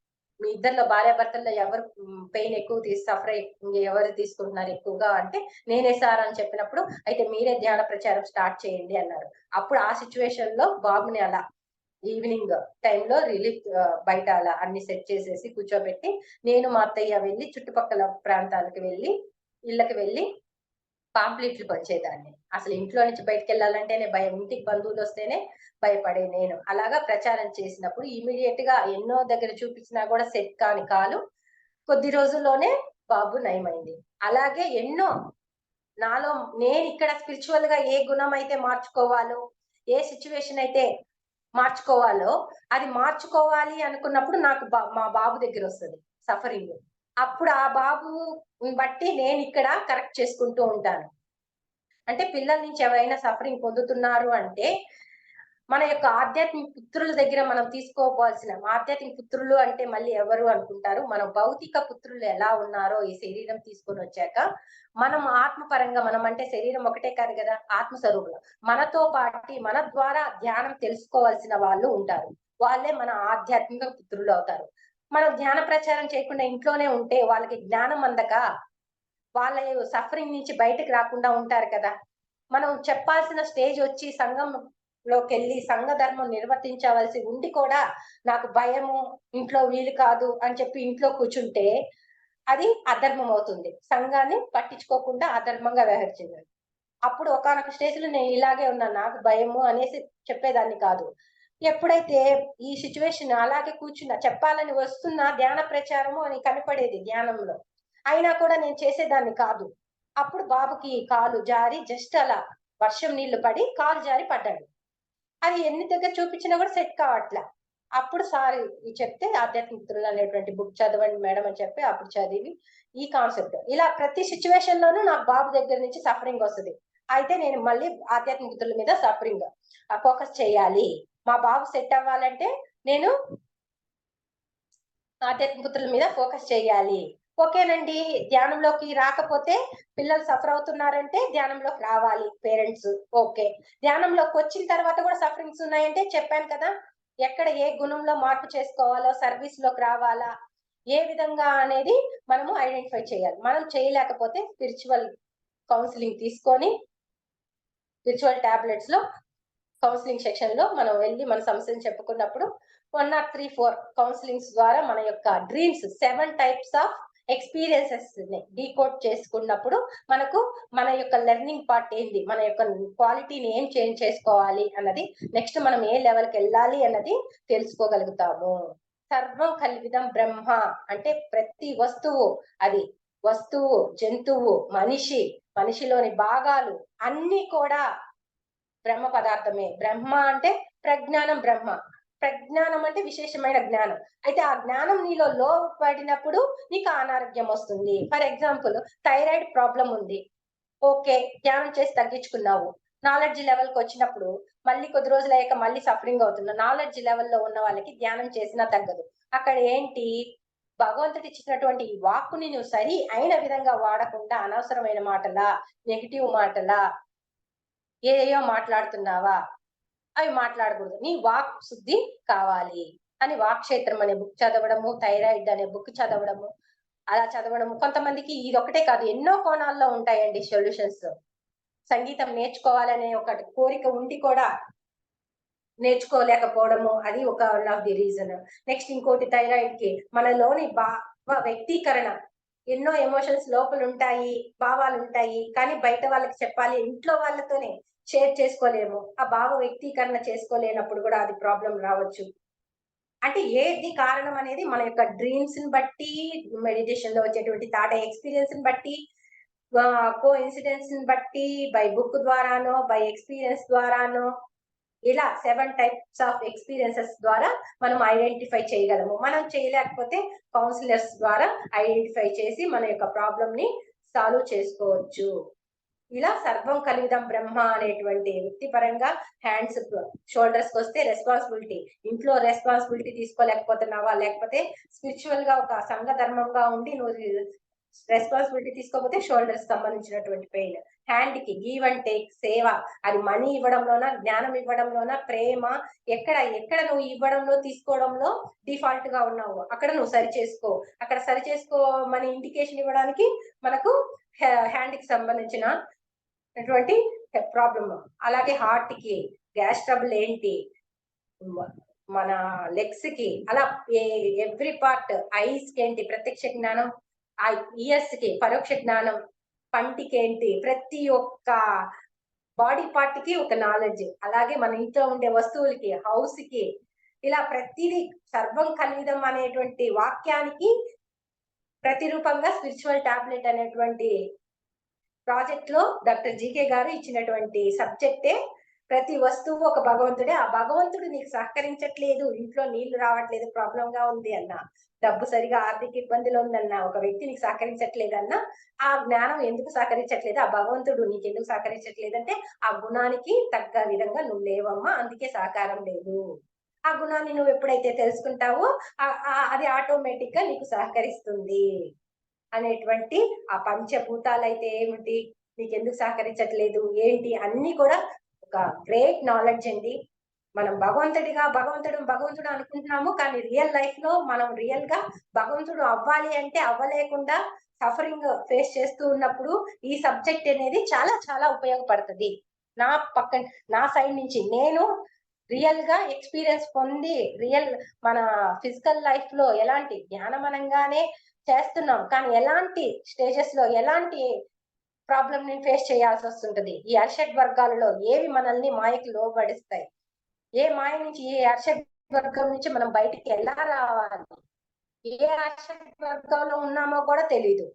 మీ ఇద్దరిలో భార్యాభర్తల్లో ఎవరు పెయిన్ ఎక్కువ సఫర్ ఎవరు తీసుకుంటున్నారు ఎక్కువగా అంటే నేనే సార్ అని చెప్పినప్పుడు అయితే మీరే ధ్యాన ప్రచారం స్టార్ట్ చేయండి అన్నారు. అప్పుడు ఆ సిచ్యువేషన్ లో బాబుని అలా ఈవినింగ్ టైంలో రిలీఫ్ బయట అలా అన్ని సెట్ చేసేసి కూర్చోబెట్టి నేను మా అత్తయ్య వెళ్ళి చుట్టుపక్కల ప్రాంతాలకు వెళ్ళి ఇళ్ళకి వెళ్ళి పాంప్లెట్లు పంచేదాన్ని. అసలు ఇంట్లో నుంచి బయటకు వెళ్ళాలంటేనే భయం, ఇంటికి బంధువులు వస్తేనే భయపడే నేను. అలాగా ప్రచారం చేసినప్పుడు ఇమీడియట్ గా ఎన్నో దగ్గర చూపించినా కూడా సెట్ కాని కాలు కొద్ది రోజుల్లోనే బాబు నయమైంది. అలాగే ఎన్నో నాలో నేను ఇక్కడ స్పిరిచువల్ గా ఏ గుణం అయితే మార్చుకోవాలో, ఏ సిచ్యువేషన్ అయితే మార్చుకోవాలో అది మార్చుకోవాలి అనుకున్నప్పుడు నాకు మా బాబు దగ్గర వస్తుంది సఫరింగ్. అప్పుడు ఆ బాబు బట్టి నేను ఇక్కడ కరెక్ట్ చేసుకుంటూ ఉంటాను. అంటే పిల్లల నుంచి ఎవరైనా సఫరింగ్ పొందుతున్నారు అంటే మన యొక్క ఆధ్యాత్మిక పుత్రుల దగ్గర మనం తీసుకోవాల్సిన, ఆధ్యాత్మిక పుత్రులు అంటే మళ్ళీ ఎవరు అనుకుంటారు, మన భౌతిక పుత్రులు ఎలా ఉన్నారో ఈ శరీరం తీసుకొని వచ్చాక మనం ఆత్మపరంగా, మనం అంటే శరీరం ఒకటే కాదు కదా, ఆత్మస్వరూపులు మనతో పాటు మన ద్వారా ధ్యానం తెలుసుకోవాల్సిన వాళ్ళు ఉంటారు. వాళ్ళే మన ఆధ్యాత్మిక పుత్రులు అవుతారు. మనం ధ్యాన ప్రచారం చేయకుండా ఇంట్లోనే ఉంటే వాళ్ళకి జ్ఞానం అందక వాళ్ళ సఫరింగ్ నుంచి బయటకు రాకుండా ఉంటారు కదా. మనం చెప్పాల్సిన స్టేజ్ వచ్చి సంఘంలోకి వెళ్ళి సంఘ ధర్మం నిర్వర్తించవలసి ఉండి కూడా నాకు భయము, ఇంట్లో వీలు కాదు అని చెప్పి ఇంట్లో కూర్చుంటే అది అధర్మం అవుతుంది. సంఘాన్ని పట్టించుకోకుండా అధర్మంగా వ్యవహరించింది. అప్పుడు ఒకనొక స్టేజ్ లో నేను ఇలాగే ఉన్నాను, నాకు భయము అనేసి చెప్పేదాన్ని కాదు. ఎప్పుడైతే ఈ సిచ్యువేషన్ అలాగే కూర్చున్నా, చెప్పాలని వస్తున్నా ధ్యాన ప్రచారము అని కనపడేది ధ్యానంలో, అయినా కూడా నేను చేసేదాన్ని కాదు. అప్పుడు బాబుకి కాలు జారి జస్ట్ అలా వర్షం నీళ్లు పడి కాలు జారి పడ్డాడు. అది ఎన్ని దగ్గర చూపించినా కూడా సెట్ కావట్లా. అప్పుడు సార్ చెప్తే ఆధ్యాత్మిక మిత్రులు అనేటువంటి బుక్ చదవండి మేడం అని చెప్పి అప్పుడు చదివి ఈ కాన్సెప్ట్ ఇలా ప్రతి సిచ్యువేషన్ లోనూ నాకు బాబు దగ్గర నుంచి సఫరింగ్ వస్తుంది. అయితే నేను మళ్ళీ ఆధ్యాత్మిక మిత్రుల మీద సఫరింగ్ ఫోకస్ చేయాలి. మా బాబు సెట్ అవ్వాలంటే నేను ఆధ్యాత్మిక మిత్రుల మీద ఫోకస్ చేయాలి. ఓకేనండి, ధ్యానంలోకి రాకపోతే పిల్లలు సఫర్ అవుతున్నారంటే ధ్యానంలోకి రావాలి పేరెంట్స్. ఓకే, ధ్యానంలోకి వచ్చిన తర్వాత కూడా సఫరింగ్స్ ఉన్నాయంటే చెప్పాను కదా, ఎక్కడ ఏ గుణంలో మార్పు చేసుకోవాలో, సర్వీస్ లోకి రావాలా, ఏ విధంగా అనేది మనము ఐడెంటిఫై చేయాలి. మనం చేయలేకపోతే స్పిరిచువల్ కౌన్సిలింగ్ తీసుకొని స్పిరిచువల్ టాబ్లెట్స్ లో కౌన్సిలింగ్ సెక్షన్ లో మనం వెళ్ళి మన సమస్యను చెప్పుకున్నప్పుడు 1 or 3, 4 కౌన్సిలింగ్స్ ద్వారా మన యొక్క డ్రీమ్స్ 7 టైప్స్ ఆఫ్ ఎక్స్పీరియన్సెస్ ని డీకోడ్ చేసుకున్నప్పుడు మనకు మన యొక్క లెర్నింగ్ పార్ట్ ఏంది, మన యొక్క క్వాలిటీని ఏం చేంజ్ చేసుకోవాలి అన్నది, నెక్స్ట్ మనం ఏ లెవెల్కి వెళ్ళాలి అన్నది తెలుసుకోగలుగుతాము. సర్వం కల్విదం బ్రహ్మ అంటే ప్రతి వస్తువు, అది వస్తువు, జంతువు, మనిషిలోని భాగాలు అన్ని కూడా బ్రహ్మ పదార్థమే. బ్రహ్మ అంటే ప్రజ్ఞానం, బ్రహ్మ ప్రజ్ఞానం అంటే విశేషమైన జ్ఞానం. అయితే ఆ జ్ఞానం నీలో లోపడినప్పుడు నీకు అనారోగ్యం వస్తుంది. ఫర్ ఎగ్జాంపుల్ థైరాయిడ్ ప్రాబ్లం ఉంది, ఓకే ధ్యానం చేసి తగ్గించుకున్నావు, నాలెడ్జ్ లెవెల్కి వచ్చినప్పుడు మళ్ళీ కొద్ది రోజులు అయ్యాక మళ్ళీ సఫరింగ్ అవుతున్నా. నాలెడ్జ్ లెవెల్లో ఉన్న వాళ్ళకి ధ్యానం చేసినా తగ్గదు. అక్కడ ఏంటి, భగవంతుడు ఇచ్చినటువంటి ఈ వాక్కుని నువ్వు సరి అయిన విధంగా వాడకుండా అనవసరమైన మాటలా, నెగిటివ్ మాటలా, ఏయో మాట్లాడుతున్నావా, అవి మాట్లాడకూడదు. నీ వాక్ శుద్ధి కావాలి అని వాక్క్షేత్రం అనే బుక్ చదవడము, థైరాయిడ్ అనే బుక్ చదవడము, అలా చదవడము. కొంతమందికి ఇది ఒకటే కాదు, ఎన్నో కోణాల్లో ఉంటాయండి సొల్యూషన్స్. సంగీతం నేర్చుకోవాలనే ఒక కోరిక ఉండి కూడా నేర్చుకోలేకపోవడము, అది ఒక one of the reason. Next ఇంకోటి థైరాయిడ్ కి మనలోని భావ వ్యక్తీకరణ, ఎన్నో ఎమోషన్స్ లోపల ఉంటాయి, భావాలు ఉంటాయి, కానీ బయట వాళ్ళకి చెప్పాలి, ఇంట్లో వాళ్ళతోనే షేర్ చేసుకోలేము. ఆ భావ వ్యక్తీకరణ చేసుకోలేనప్పుడు కూడా అది ప్రాబ్లం రావచ్చు. అంటే ఏది కారణం అనేది మన యొక్క డ్రీమ్స్ ని బట్టి, మెడిటేషన్ లో వచ్చేటువంటి థాట్ ఎక్స్పీరియన్స్ ని బట్టి, కో ఇన్సిడెన్స్ ని బట్టి, బై బుక్ ద్వారానో, బై ఎక్స్పీరియన్స్ ద్వారానో, ఇలా 7 టైప్స్ ఆఫ్ ఎక్స్పీరియన్సెస్ ద్వారా మనం ఐడెంటిఫై చేయగలము. మనం చేయలేకపోతే కౌన్సిలర్స్ ద్వారా ఐడెంటిఫై చేసి మన యొక్క ప్రాబ్లం ని సాల్వ్ చేసుకోవచ్చు. ఇలా సర్వం కలివిదం బ్రహ్మ అనేటువంటి వృత్తిపరంగా హ్యాండ్స్ షోల్డర్స్ కి వస్తే రెస్పాన్సిబిలిటీ, ఇంట్లో రెస్పాన్సిబిలిటీ తీసుకోలేకపోతున్నావా, లేకపోతే స్పిరిచువల్ గా ఒక సంఘ ధర్మంగా ఉండి నువ్వు రెస్పాన్సిబిలిటీ తీసుకోకపోతే షోల్డర్స్ సంబంధించినటువంటి పెయిన్. హ్యాండ్ కి గివ్ అండ్ టేక్ సేవ, అది మనీ ఇవ్వడంలోనా, జ్ఞానం ఇవ్వడంలోనా, ప్రేమ, ఎక్కడ నువ్వు ఇవ్వడంలో తీసుకోవడంలో డిఫాల్ట్ గా ఉన్నావు అక్కడ నువ్వు సరి చేసుకో. అక్కడ సరి చేసుకోమని ఇండికేషన్ ఇవ్వడానికి మనకు హ్యాండ్ కి సంబంధించిన ప్రాబ్లమ్. అలాగే హార్ట్ కి గ్యాస్ ట్రబుల్ ఏంటి, మన లెగ్స్ కి, అలా ఎవ్రీ పార్ట్. ఐస్ కి ఏంటి ప్రత్యక్ష జ్ఞానం, ఇయర్స్ కి పరోక్ష జ్ఞానం, పంటికి ఏంటి, ప్రతి ఒక్క బాడీ పార్ట్ కి ఒక నాలెడ్జ్. అలాగే మన ఇంట్లో ఉండే వస్తువులకి, హౌస్ కి, ఇలా ప్రతిదీ సర్వం కల్విదం అనేటువంటి వాక్యానికి ప్రతిరూపంగా స్పిరిచువల్ టాబ్లెట్ అనేటువంటి ప్రాజెక్ట్ లో డాక్టర్ జీకే గారు ఇచ్చినటువంటి సబ్జెక్టే ప్రతి వస్తువు ఒక భగవంతుడే. ఆ భగవంతుడు నీకు సహకరించట్లేదు, ఇంట్లో నీళ్లు రావట్లేదు, ప్రాబ్లం గా ఉంది అన్నా, డబ్బు సరిగా ఆర్థిక ఇబ్బందులు ఉందన్నా, ఒక వ్యక్తి నీకు సహకరించట్లేదన్నా, ఆ జ్ఞానం ఎందుకు సహకరించట్లేదు, ఆ భగవంతుడు నీకు ఎందుకు సహకరించట్లేదంటే ఆ గుణానికి తగ్గ విధంగా నువ్వు లేవమ్మా, అందుకే సహకారం లేదు. ఆ గుణాన్ని నువ్వు ఎప్పుడైతే తెలుసుకుంటావో అది ఆటోమేటిక్ గా నీకు సహకరిస్తుంది అనేటువంటి ఆ పంచభూతాలు అయితే ఏమిటి, నీకెందుకు సహకరించట్లేదు ఏంటి, అన్ని కూడా ఒక గ్రేట్ నాలెడ్జ్ అండి. మనం భగవంతుడు అనుకుంటున్నాము, కానీ రియల్ లైఫ్ లో మనం రియల్ గా భగవంతుడు అవ్వాలి అంటే అవ్వలేకుండా సఫరింగ్ ఫేస్ చేస్తూ ఉన్నప్పుడు ఈ సబ్జెక్ట్ అనేది చాలా చాలా ఉపయోగపడుతుంది. నా సైడ్ నుంచి నేను రియల్ గా ఎక్స్పీరియన్స్ పొంది, మన ఫిజికల్ లైఫ్ లో ఎలాంటి జ్ఞానమనంగానే చేస్తున్నాం, కానీ ఎలాంటి స్టేజెస్ లో ఎలాంటి ప్రాబ్లం ని ఫేస్ చేయాల్సి వస్తుంటది. ఈ అర్షడ్ వర్గాలలో ఏవి మనల్ని మాయకి లోబడిస్తాయి, ఏ మాయ నుంచి, ఏ అర్షడ్ వర్గం నుంచి మనం బయటికి ఎలా రావాలి, ఏ అర్షడ్ వర్గంలో ఉన్నామో కూడా తెలీదు,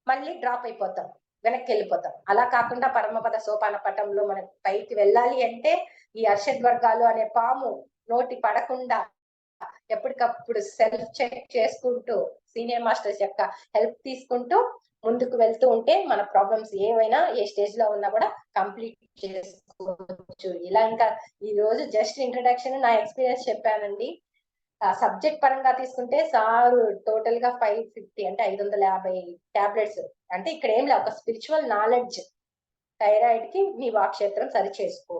మళ్ళీ డ్రాప్ అయిపోతాం, వెనక్కి వెళ్ళిపోతాం. అలా కాకుండా పరమపద సోపాన పటంలో మనకు పైకి వెళ్ళాలి అంటే ఈ అర్షడ్ వర్గాలు అనే పాము నోటి పడకుండా ఎప్పటికప్పుడు సెల్ఫ్ చెక్ చేసుకుంటూ, సీనియర్ మాస్టర్స్ యొక్క హెల్ప్ తీసుకుంటూ ముందుకు వెళ్తూ ఉంటే మన ప్రాబ్లమ్స్ ఏవైనా ఏ స్టేజ్ లో ఉన్నా కూడా కంప్లీట్ చేసుకోవచ్చు. ఇలా ఇంకా ఈ రోజు జస్ట్ ఇంట్రడక్షన్, నా ఎక్స్పీరియన్స్ చెప్పానండి. సబ్జెక్ట్ పరంగా తీసుకుంటే సారు టోటల్ గా 550 అంటే 550 టాబ్లెట్స్. అంటే ఇక్కడ ఏం లేదు, ఒక స్పిరిచువల్ నాలెడ్జ్. థైరాయిడ్ కి నీ వాక్షేత్రం సరి చేసుకో,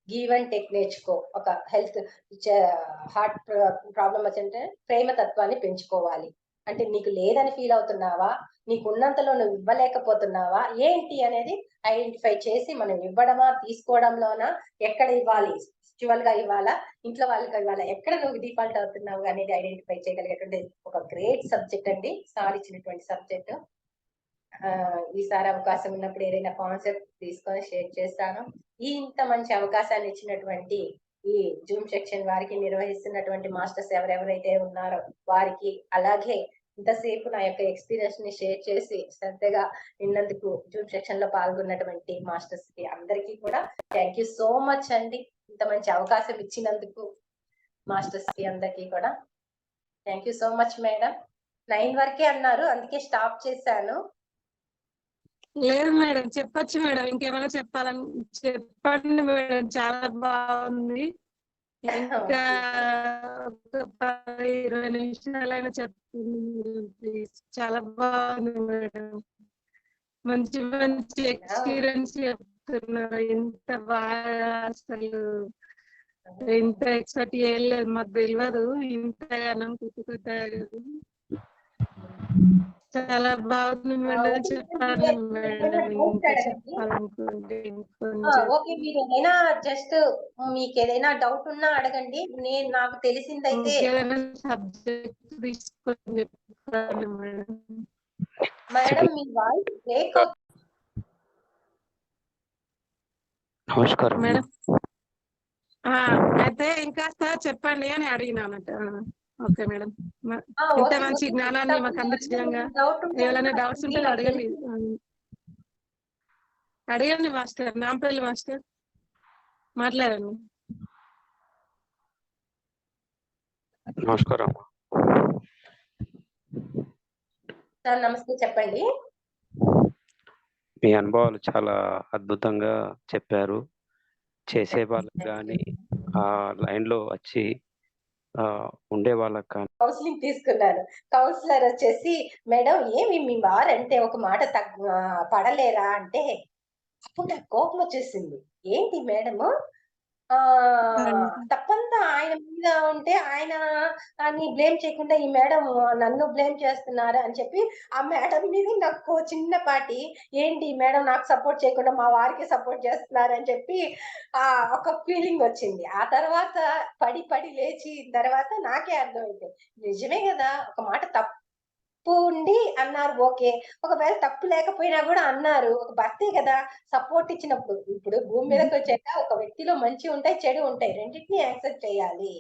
గివ్ అండ్ టేక్ నేర్చుకో, ఒక హెల్త్ హార్ట్ ప్రాబ్లం వచ్చింటే ప్రేమతత్వాన్ని పెంచుకోవాలి. అంటే నీకు లేదని ఫీల్ అవుతున్నావా, నీకు ఉన్నంతలో నువ్వు ఇవ్వలేకపోతున్నావా ఏంటి అనేది ఐడెంటిఫై చేసి మనం ఇవ్వడమా తీసుకోవడంలోనా, ఎక్కడ ఇవ్వాలి, స్పిరిచువల్ గా ఇవ్వాలా, ఇంట్లో వాళ్ళకి ఇవ్వాలా, ఎక్కడ నువ్వు డిఫాల్ట్ అవుతున్నావు అనేది ఐడెంటిఫై చేయగలిగేటువంటి ఒక గ్రేట్ సబ్జెక్ట్ అండి సార్ ఇచ్చినటువంటి సబ్జెక్ట్. ఈసారి అవకాశం ఉన్నప్పుడు ఏదైనా కాన్సెప్ట్ తీసుకొని షేర్ చేస్తాను. ఇంత మంచి అవకాశాన్ని ఇచ్చినటువంటి ఈ జూమ్ సెక్షన్ వారికి, నిర్వహిస్తున్నటువంటి మాస్టర్స్ ఎవరెవరైతే ఉన్నారో వారికి, అలాగే ఇంతసేపు నా యొక్క ఎక్స్పీరియన్స్ ని షేర్ చేసి శ్రద్ధగా విన్నందుకు జూమ్ సెక్షన్ లో పాల్గొన్నటువంటి మాస్టర్స్ కి అందరికీ కూడా థ్యాంక్ యూ సో మచ్ అండి. ఇంత మంచి అవకాశం ఇచ్చినందుకు మాస్టర్స్ కి అందరికీ కూడా thank you so much madam. 9 వరకే అన్నారు, అందుకే స్టాప్ చేశాను. లేదు మేడం, చెప్పొచ్చు మేడం, ఇంకేమైనా చెప్పాలని చెప్పండి మేడం, చాలా బాగుంది. ఇంకా ఓకే. ఒక 10-20 నిమిషాలైనా చెప్తుంది ప్లీజ్. చాలా బాగుంది మేడం. మంచి మంచి ఎక్స్పీరియన్స్ చెప్తున్నారు. ఇంత బాగా అసలు ఇంత ఎక్స్పెక్ట్ చేయలేదు. మాకు తెలియదు ఇంతగానం కుట్టుకుంటారు. చాలా బాగుంది మేడం. ఓకే చెప్పండి మేడం. డౌట్ ఇంకా అడగండి. చెప్పాలనుకుంటే ఇంకొంచెం. ఓకే, మీరు ఏదైనా జస్ట్ మీకు ఏదైనా డౌట్ ఉన్నా అడగండి. నాకు తెలిసిందైతే ఇంకేదైనా సబ్జెక్ట్ తీసుకొని చెప్పండి మేడం. మేడం మీ వాయిస్ బ్రేక్ అవుతుంది. నమస్కారం మేడం అయితే ఇంకా చెప్పండి అని అడిగినానట. Okay madam. ఇంత ఓకే, మంచి ఓకే. జ్ఞానాన్ని మాకు అందించడంగా డౌట్ ఉంటే ఏమైనా అడగండి. డౌట్స్ ఉంటే నాకు అడగండి. అడగండి మాస్టర్. నాంపల్లి మాస్టర్ మాట్లాడండి. నమస్కారం. సార్ నమస్తే, చెప్పండి. మీ అనుభవాలు చాలా అద్భుతంగా చెప్పారు. చేసే వాళ్ళకి కానీ ఆ లైన్లో వచ్చి ఉండే వాళ్ళకి కానీ కౌన్సిలింగ్ తీసుకున్నాను. కౌన్సిలర్ వచ్చేసి, మేడం ఏమి మీ వారంటే ఒక మాట పడలేరా అంటే, అప్పుడు నాకు కోపం వచ్చేసింది. ఏంటి మేడము తప్పంతా ఆయన మీద ఉంటే ఆయన అని బ్లేమ్ చేయకుండా ఈ మేడం నన్ను బ్లేమ్ చేస్తున్నారు అని చెప్పి ఆ మేడం మీద నాకు చిన్నపాటి ఏంటి ఈ మేడం నాకు సపోర్ట్ చేయకుండా మా వారికి సపోర్ట్ చేస్తున్నారు అని చెప్పి ఒక ఫీలింగ్ వచ్చింది. ఆ తర్వాత పడి పడి లేచి తర్వాత నాకే అర్థమైంది, నిజమే కదా, ఒక మాట తప్పు ఉండి అన్నారు, ఓకే. ఒకవేళ తప్పు లేకపోయినా కూడా అన్నారు, ఒక భర్తే కదా సపోర్ట్ ఇచ్చినప్పుడు. ఇప్పుడు భూమి మీదకి వచ్చాక ఒక వ్యక్తిలో మంచి ఉంటాయి, చెడు ఉంటాయి, రెండింటిని యాక్సెప్ట్ చేయాలి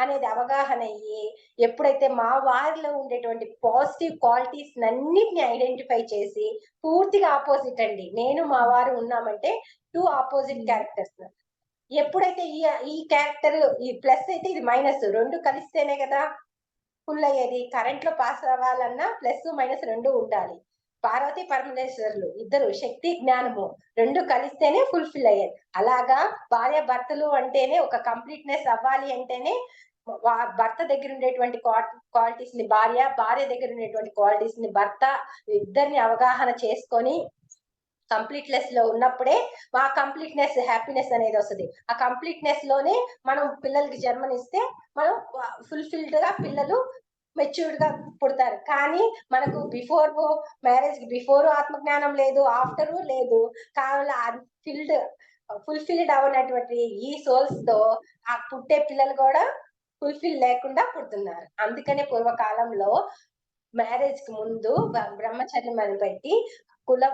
అనేది అవగాహన అయ్యి, ఎప్పుడైతే మా వారిలో ఉండేటువంటి పాజిటివ్ క్వాలిటీస్ అన్నిటిని ఐడెంటిఫై చేసి, పూర్తిగా ఆపోజిట్ అండి, నేను మా వారు ఉన్నామంటే 2 ఆపోజిట్ క్యారెక్టర్స్. ఎప్పుడైతే ఈ క్యారెక్టర్ ఈ ప్లస్ అయితే ఇది మైనస్, 2 కలిస్తేనే కదా ఫుల్ అయ్యేది. కరెంట్ లో పాస్ అవ్వాలన్నా ప్లస్ మైనస్ 2 ఉండాలి. పార్వతి పరమేశ్వరులు ఇద్దరు శక్తి జ్ఞానము 2 కలిస్తేనే ఫుల్ఫిల్ అయ్యేది. అలాగా భార్య భర్తలు అంటేనే ఒక కంప్లీట్నెస్ అవ్వాలి అంటేనే భర్త దగ్గర ఉండేటువంటి క్వాలిటీస్ ని భార్య దగ్గర ఉండేటువంటి క్వాలిటీస్ ని భర్త ఇద్దరిని అవగాహన చేసుకొని కంప్లీట్నెస్ లో ఉన్నప్పుడే ఆ కంప్లీట్నెస్ హ్యాపీనెస్ అనేది వస్తుంది. ఆ కంప్లీట్నెస్ లోనే మనం పిల్లలకి జన్మనిస్తే మనం ఫుల్ఫిల్డ్ గా పిల్లలు మెచ్యూర్డ్ గా పుడతారు. కానీ మనకు బిఫోర్ మ్యారేజ్ బిఫోర్ ఆత్మజ్ఞానం లేదు, ఆఫ్టర్ లేదు. కావాలి ఫుల్ఫిల్డ్ అవనటువంటి ఈ సోల్స్ తో ఆ పుట్టే పిల్లలు కూడా ఫుల్ఫిల్ లేకుండా పుడుతున్నారు. అందుకనే పూర్వకాలంలో మ్యారేజ్ కి ముందు బ్రహ్మచర్యం అని పెట్టి కుల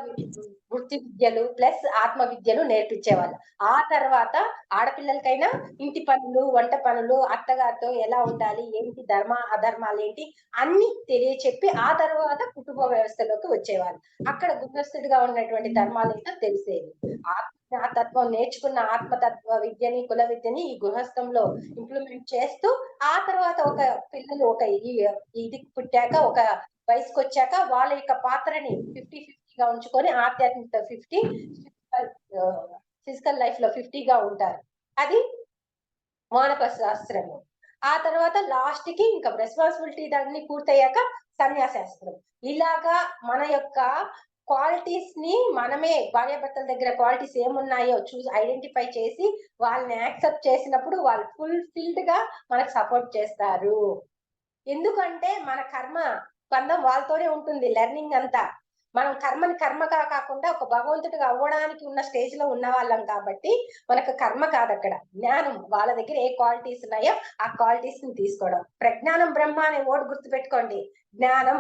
వృత్తి విద్యలు ప్లస్ ఆత్మ విద్యలు నేర్పించేవాళ్ళు. ఆ తర్వాత ఆడపిల్లలకైనా ఇంటి పనులు, వంట పనులు, అత్తగారితో ఎలా ఉండాలి, ఏంటి ధర్మ అధర్మాలు ఏంటి అన్ని తెలియచెప్పి ఆ తర్వాత కుటుంబ వ్యవస్థలోకి వచ్చేవాళ్ళు. అక్కడ గృహస్థుడిగా ఉన్నటువంటి ధర్మాలు ఏంటో తెలిసేది. ఆత్మతత్వం నేర్చుకున్న ఆత్మతత్వ విద్యని, కుల విద్యని ఈ గృహస్థంలో ఇంప్లిమెంట్ చేస్తూ ఆ తర్వాత ఒక పిల్లలు ఒక ఇది పుట్టాక ఒక వయసుకు వచ్చాక వాళ్ళ యొక్క పాత్రని 50-50గా ఉంచుకొని ఆధ్యాత్మిక 50, ఫిజికల్ లైఫ్ లో 50గా ఉంటారు. అది మానవ శాస్త్రము. ఆ తర్వాత లాస్ట్ కి ఇంకా రెస్పాన్సిబిలిటీ దాన్ని పూర్తయ్యాక సన్యాసాస్త్రం. ఇలాగా మన యొక్క క్వాలిటీస్ ని మనమే భార్యాభర్తల దగ్గర క్వాలిటీస్ ఏమున్నాయో చూసి ఐడెంటిఫై చేసి వాళ్ళని యాక్సెప్ట్ చేసినప్పుడు వాళ్ళు ఫుల్ఫిల్డ్ గా మనకు సపోర్ట్ చేస్తారు. ఎందుకంటే మన కర్మ బంధం వాళ్ళతోనే ఉంటుంది. లెర్నింగ్ అంతా మనం కర్మని కర్మగా కాకుండా ఒక భగవంతుడిగా అవ్వడానికి ఉన్న స్టేజ్ లో ఉన్న వాళ్ళం కాబట్టి మనకు కర్మ కాదు, అక్కడ జ్ఞానం. వాళ్ళ దగ్గర ఏ క్వాలిటీస్ ఉన్నాయో ఆ క్వాలిటీస్ ని తీసుకోవడం. ప్రజ్ఞానం బ్రహ్మ అనే వర్డ్ గుర్తుపెట్టుకోండి. జ్ఞానం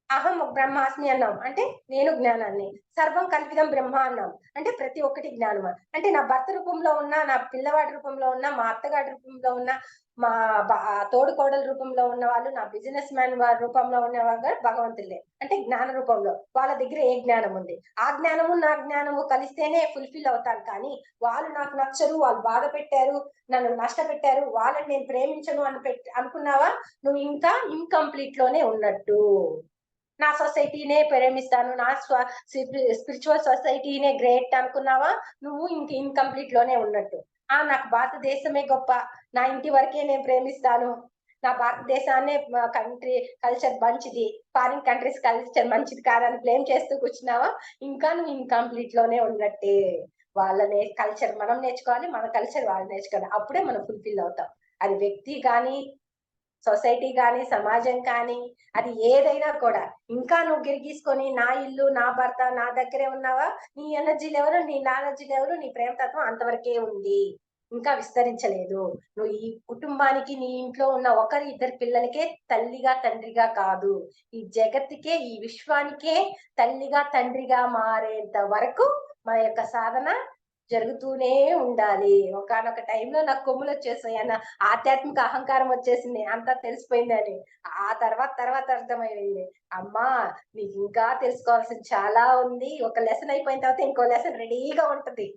అహం బ్రహ్మాస్మి అన్నాం అంటే నేను జ్ఞానాన్ని, సర్వం కల్పితం బ్రహ్మ అన్నాం అంటే ప్రతి ఒక్కటి జ్ఞానం. అంటే నా భర్త రూపంలో ఉన్న, నా పిల్లవాడి రూపంలో ఉన్న, మా అత్తగాడి రూపంలో ఉన్న, మా తోడుకోడల రూపంలో ఉన్న వాళ్ళు, నా బిజినెస్ మ్యాన్ వారి రూపంలో ఉన్న వాళ్ళు భగవంతులే. అంటే జ్ఞాన రూపంలో వాళ్ళ దగ్గర ఏ జ్ఞానం ఉంది, ఆ జ్ఞానము నా జ్ఞానము కలిస్తేనే ఫుల్ఫిల్ అవుతాను. కానీ వాళ్ళు నాకు నచ్చరు, వాళ్ళు బాధ పెట్టారు, నన్ను నష్టపెట్టారు, వాళ్ళని నేను ప్రేమించను అనుకున్నావా, నువ్వు ఇంకా ఇన్కంప్లీట్ లోనే ఉన్నట్టు. నా సొసైటీనే ప్రేమిస్తాను, నా స్పిరిచువల్ సొసైటీనే గ్రేట్ అనుకున్నావా, నువ్వు ఇంక ఇన్కంప్లీట్ లోనే ఉన్నట్టు. నాకు భారతదేశమే గొప్ప, నా ఇంటి వరకే నేను ప్రేమిస్తాను, నా భారతదేశాన్నే కంట్రీ కల్చర్ మంచిది, ఫారిన్ కంట్రీస్ కల్చర్ మంచిది కాదని బ్లేమ్ చేస్తూ కూర్చున్నావా, ఇంకా నువ్వు ఇన్కంప్లీట్ లోనే ఉన్నట్టే. వాళ్ళ కల్చర్ మనం నేర్చుకోవాలి, మన కల్చర్ వాళ్ళు నేర్చుకోవాలి, అప్పుడే మనం ఫుల్ఫిల్ అవుతాం. అది వ్యక్తి కానీ, సొసైటీ కానీ, సమాజం కానీ, అది ఏదైనా కూడా. ఇంకా నువ్వు గిరిగీసుకొని నా ఇల్లు, నా భర్త, నా దగ్గరే ఉన్నావా, నీ ఎనర్జీ లెవెల్, నీ నాలెడ్జ్ లెవెల్, నీ ప్రేమతత్వం అంతవరకే ఉంది, ఇంకా విస్తరించలేదు. నువ్వు ఈ కుటుంబానికి, నీ ఇంట్లో ఉన్న ఒకరి ఇద్దరు పిల్లలకే తల్లిగా తండ్రిగా కాదు, ఈ జగత్తుకే, ఈ విశ్వానికే తల్లిగా తండ్రిగా మారేంత వరకు మన యొక్క సాధన జరుగుతూనే ఉండాలి. ఒకానొక టైంలో నాకు కొమ్ములు వచ్చేసాయి అన్న ఆధ్యాత్మిక అహంకారం వచ్చేసింది, అంతా తెలిసిపోయిందని. ఆ తర్వాత అర్థమైంది, అమ్మా నీకు ఇంకా తెలుసుకోవాల్సింది చాలా ఉంది, ఒక లెసన్ అయిపోయిన తర్వాత ఇంకో లెసన్ రెడీగా ఉంటది.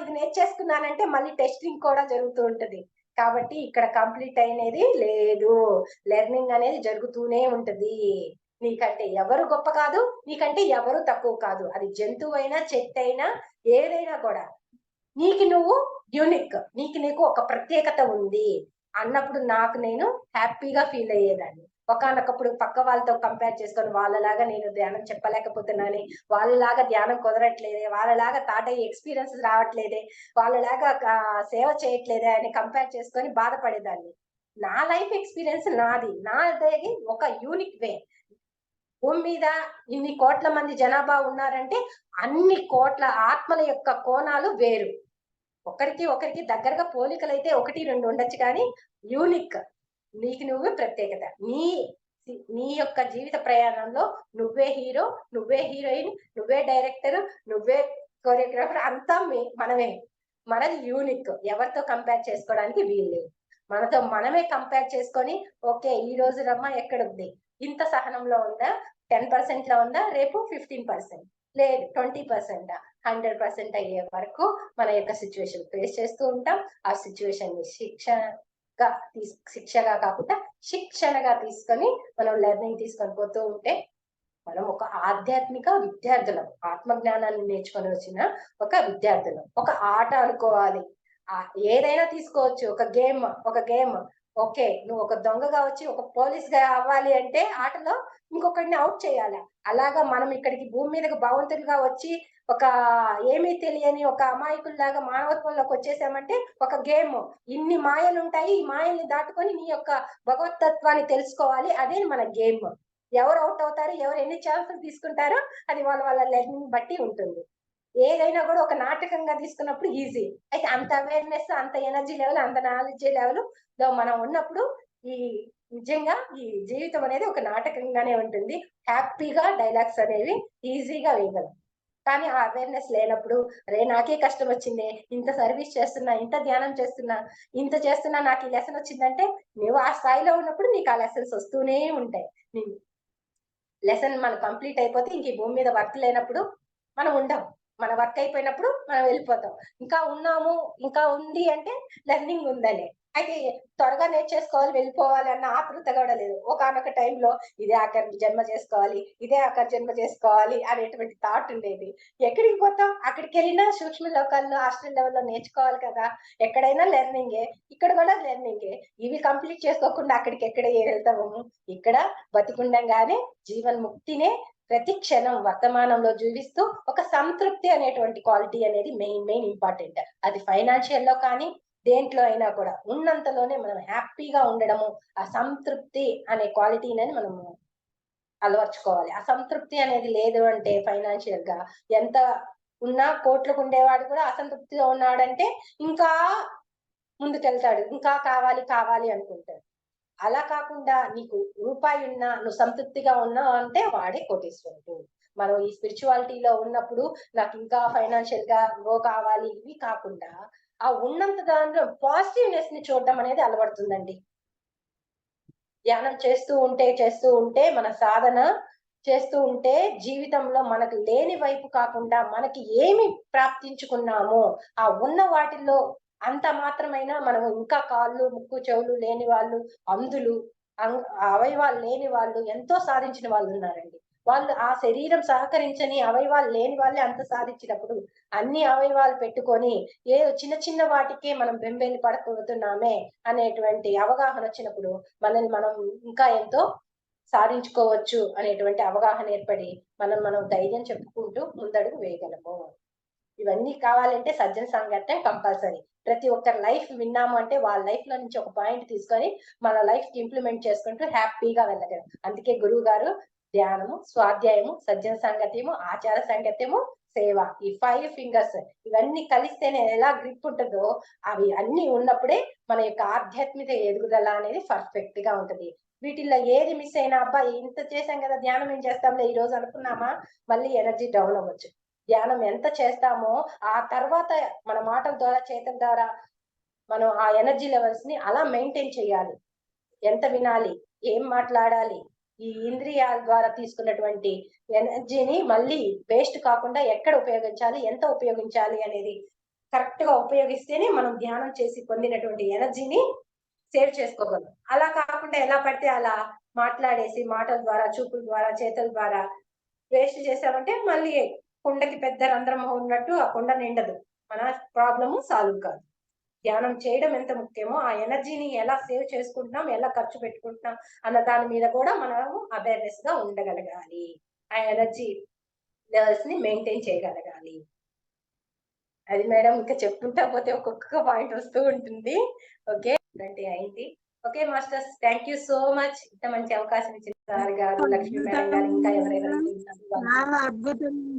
ఇది నేర్చేసుకున్నానంటే మళ్ళీ టెస్టింగ్ కూడా జరుగుతూ ఉంటది. కాబట్టి ఇక్కడ కంప్లీట్ అనేది లేదు, లెర్నింగ్ అనేది జరుగుతూనే ఉంటది. నీకంటే ఎవరు గొప్ప కాదు, నీకంటే ఎవరు తక్కువ కాదు. అది జంతువైనా, చెట్టు అయినా, ఏదైనా కూడా నీకు నువ్వు యూనిక్, నీకు ఒక ప్రత్యేకత ఉంది అన్నప్పుడు నాకు నేను హ్యాపీగా ఫీల్ అయ్యేదాన్ని. ఒకనొకప్పుడు పక్క వాళ్ళతో కంపేర్ చేసుకొని వాళ్ళలాగా నేను ధ్యానం చెప్పలేకపోతున్నానే, వాళ్ళలాగా ధ్యానం కుదరట్లేదే, వాళ్ళలాగా థాట్ అయ్యే ఎక్స్పీరియన్సెస్ రావట్లేదే, వాళ్ళలాగా సేవ చేయట్లేదే అని కంపేర్ చేసుకొని బాధపడేదాన్ని. నా లైఫ్ ఎక్స్పీరియన్స్ నాది ఒక యూనిక్ వే. భూమి మీద ఇన్ని కోట్ల మంది జనాభా ఉన్నారంటే అన్ని కోట్ల ఆత్మల యొక్క కోణాలు వేరు. ఒకరికి దగ్గరగా పోలికలు అయితే 1-2 ఉండొచ్చు, కానీ యూనిక్, నీకు నువ్వు ప్రత్యేకత. నీ యొక్క జీవిత ప్రయాణంలో నువ్వే హీరో, నువ్వే హీరోయిన్, నువ్వే డైరెక్టర్, నువ్వే కొరియోగ్రాఫర్, అంతా మనమే. మనది యూనిక్, ఎవరితో కంపేర్ చేసుకోవడానికి వీల్లేదు. మనతో మనమే కంపేర్ చేసుకొని, ఓకే ఈ రోజు రమ్మ ఎక్కడుంది, ఇంత సహనంలో ఉందా, 10% లో ఉందా, రేపు 15%, లేదు 20%, 100% అయ్యే వరకు మన యొక్క సిచ్యువేషన్ ఫేస్ చేస్తూ ఉంటాం. ఆ సిచ్యువేషన్ ని శిక్షగా కాకుండా శిక్షణగా తీసుకొని మనం లెర్నింగ్ తీసుకొని పోతూ ఉంటే మనం ఒక ఆధ్యాత్మిక విద్యార్థులం, ఆత్మజ్ఞానాన్ని నేర్చుకొని వచ్చిన ఒక విద్యార్థులం. ఒక ఆట అనుకోవాలి, ఏదైనా తీసుకోవచ్చు, ఒక గేమ్. ఓకే, నువ్వు ఒక దొంగగా వచ్చి ఒక పోలీస్ గా అవ్వాలి అంటే ఆటలో ఇంకొకరిని అవుట్ చేయాలి. అలాగా మనం ఇక్కడికి భూమి మీదకి భగవంతుడిగా వచ్చి ఒక ఏమీ తెలియని ఒక అమాయకుల్లాగా మానవత్వంలోకి వచ్చేసామంటే ఒక గేమ్. ఇన్ని మాయలు ఉంటాయి, ఈ మాయల్ని దాటుకొని నీ యొక్క భగవతత్వాన్ని తెలుసుకోవాలి, అదే మన గేమ్. ఎవరు అవుట్ అవుతారు, ఎవరు ఎన్ని ఛాన్సెస్ తీసుకుంటారో అది వాళ్ళ లెర్నింగ్ బట్టి ఉంటుంది. ఏదైనా కూడా ఒక నాటకంగా తీసుకున్నప్పుడు ఈజీ. అయితే అంత అవేర్నెస్, అంత ఎనర్జీ లెవెల్, అంత నాలెడ్జ్ లెవెల్ లో మనం ఉన్నప్పుడు నిజంగా ఈ జీవితం అనేది ఒక నాటకంగానే ఉంటుంది. హ్యాపీగా డైలాగ్స్ అనేవి ఈజీగా వేయగలం. కానీ ఆ అవేర్నెస్ లేనప్పుడు, అరే నాకే కష్టం వచ్చింది, ఇంత సర్వీస్ చేస్తున్నా, ఇంత ధ్యానం చేస్తున్నా, నాకు ఈ లెసన్ వచ్చిందంటే, నువ్వు ఆ స్థాయిలో ఉన్నప్పుడు నీకు ఆ లెసన్స్ వస్తూనే ఉంటాయి. లెసన్ మనం కంప్లీట్ అయిపోతే ఇంక ఈ భూమి మీద వర్క్ లేనప్పుడు మనం ఉండం. మన వర్క్ అయిపోయినప్పుడు మనం వెళ్ళిపోతాం. ఇంకా ఉన్నాము, ఇంకా ఉంది అంటే లెర్నింగ్ ఉందని. అయితే త్వరగా నేర్చేసుకోవాలి, వెళ్ళిపోవాలి అన్న ఆతృత కూడా లేదు. ఒకనొక టైంలో ఇదే ఆఖరి జన్మ చేసుకోవాలి అనేటువంటి థాట్ ఉండేది. ఎక్కడికి పోతాం, అక్కడికి వెళ్ళినా సూక్ష్మ లోకాల్లో హాస్టల్ లెవెల్లో నేర్చుకోవాలి కదా. ఎక్కడైనా లెర్నింగే, ఇక్కడ కూడా లెర్నింగే. ఇవి కంప్లీట్ చేసుకోకుండా అక్కడికి ఎక్కడ వెళ్తాము? ఇక్కడ బతికుండంగానే జీవన్ముక్తినే ప్రతి క్షణం వర్తమానంలో జీవిస్తూ ఒక సంతృప్తి అనేటువంటి క్వాలిటీ అనేది మెయిన్ ఇంపార్టెంట్. అది ఫైనాన్షియల్ లో కానీ దేంట్లో అయినా కూడా ఉన్నంతలోనే మనం హ్యాపీగా ఉండడము, ఆ సంతృప్తి అనే క్వాలిటీని మనము అలవర్చుకోవాలి. ఆ సంతృప్తి అనేది లేదు అంటే ఫైనాన్షియల్ గా ఎంత ఉన్నా, కోట్లకు ఉండేవాడు కూడా అసంతృప్తిగా ఉన్నాడంటే ఇంకా ముందుకెళ్తాడు, ఇంకా కావాలి అనుకుంటాడు. అలా కాకుండా నీకు రూపాయి ఉన్నా, నువ్వు సంతృప్తిగా ఉన్నావు అంటే వాడే కోటీశ్వరుడు. మనం ఈ స్పిరిచువాలిటీలో ఉన్నప్పుడు నాకు ఇంకా ఫైనాన్షియల్ గా గ్రో కావాలి, ఇవి కాకుండా ఆ ఉన్నంత దాంట్లో పాజిటివ్నెస్ ని చూడడం అనేది అలవడుతుందండి. ధ్యానం చేస్తూ ఉంటే మన సాధన చేస్తూ ఉంటే జీవితంలో మనకు లేని వైపు కాకుండా మనకి ఏమి ప్రాప్తించుకున్నామో ఆ ఉన్న వాటిల్లో అంత మాత్రమైనా మనం ఇంకా కాళ్ళు, ముక్కు, చెవులు లేని వాళ్ళు, అంధులు, అవయవాలు లేని వాళ్ళు ఎంతో సాధించిన వాళ్ళు ఉన్నారండి. వాళ్ళు ఆ శరీరం సహకరించని అవయవాలు లేని వాళ్ళే అంత సాధించినప్పుడు అన్ని అవయవాలు పెట్టుకొని ఏ చిన్న చిన్న వాటికే మనం బెంబేలు పడిపోతున్నామే అనేటువంటి అవగాహన వచ్చినప్పుడు మనల్ని మనం ఇంకా ఎంతో సాధించుకోవచ్చు అనేటువంటి అవగాహన ఏర్పడి మనం ధైర్యం చెప్పుకుంటూ ముందడుగు వేయగలము. ఇవన్నీ కావాలంటే సజ్జన సాంగత్యం కంపల్సరీ. ప్రతి ఒక్కరి లైఫ్ విన్నాము అంటే వాళ్ళ లైఫ్ లో నుంచి ఒక పాయింట్ తీసుకొని మన లైఫ్ కి ఇంప్లిమెంట్ చేసుకుంటూ హ్యాపీగా వెళ్ళగలం. అందుకే గురువు గారు ధ్యానము, స్వాధ్యాయము, సజ్జన సాంగత్యము, ఆచార సాంగత్యము, సేవ, ఈ 5 ఫింగర్స్ ఇవన్నీ కలిస్తేనే ఎలా గ్రిప్ ఉంటుందో అవి అన్ని ఉన్నప్పుడే మన యొక్క ఆధ్యాత్మిక ఎదుగుదల అనేది పర్ఫెక్ట్ గా ఉంటది. వీటిల్లో ఏది మిస్ అయినా అబ్బా ఇంత చేసాం కదా ధ్యానం ఏం చేస్తాంలే ఈ రోజు అనుకున్నామా మళ్ళీ ఎనర్జీ డౌన్ అవ్వచ్చు. ధ్యానం ఎంత చేస్తామో ఆ తర్వాత మన మాటల ద్వారా చేతల ద్వారా మనం ఆ ఎనర్జీ లెవెల్స్ ని అలా మెయింటైన్ చేయాలి. ఎంత వినాలి, ఏం మాట్లాడాలి, ఈ ఇంద్రియాల ద్వారా తీసుకున్నటువంటి ఎనర్జీని మళ్ళీ వేస్ట్ కాకుండా ఎక్కడ ఉపయోగించాలి, ఎంత ఉపయోగించాలి అనేది కరెక్ట్ గా ఉపయోగిస్తేనే మనం ధ్యానం చేసి పొందినటువంటి ఎనర్జీని సేవ్ చేసుకోగలం. అలా కాకుండా ఎలా పడితే అలా మాట్లాడేసి మాటల ద్వారా, చూపుల ద్వారా, చేతుల ద్వారా వేస్ట్ చేసామంటే మళ్ళీ కుండకి పెద్ద రంధ్రం ఉన్నట్టు ఆ కుండ నిండదు, మన ప్రాబ్లము సాల్వ్ కాదు. ధ్యానం చేయడం ఎంత ముఖ్యమో ఆ ఎనర్జీని ఎలా సేవ్ చేసుకుంటున్నాం, ఎలా ఖర్చు పెట్టుకుంటున్నాం అన్న దాని మీద కూడా మనము అవేర్నెస్ గా ఉండగలగాలి. ఆ ఎనర్జీ లెవెల్స్ ని మెయింటైన్ చేయగలగాలి. అది మేడం ఇంకా చెప్పుకుంటా పోతే ఒక్కొక్క పాయింట్ వస్తూ ఉంటుంది. ఓకే అయింది. Okay masters, thank you so much. ఇంత మంచి అవకాశం ఇచ్చిన సార్ గారు, లక్ష్మీ మేడం గారు, ఇంకా ఎవరెవరైతే చాలా అద్భుతంగా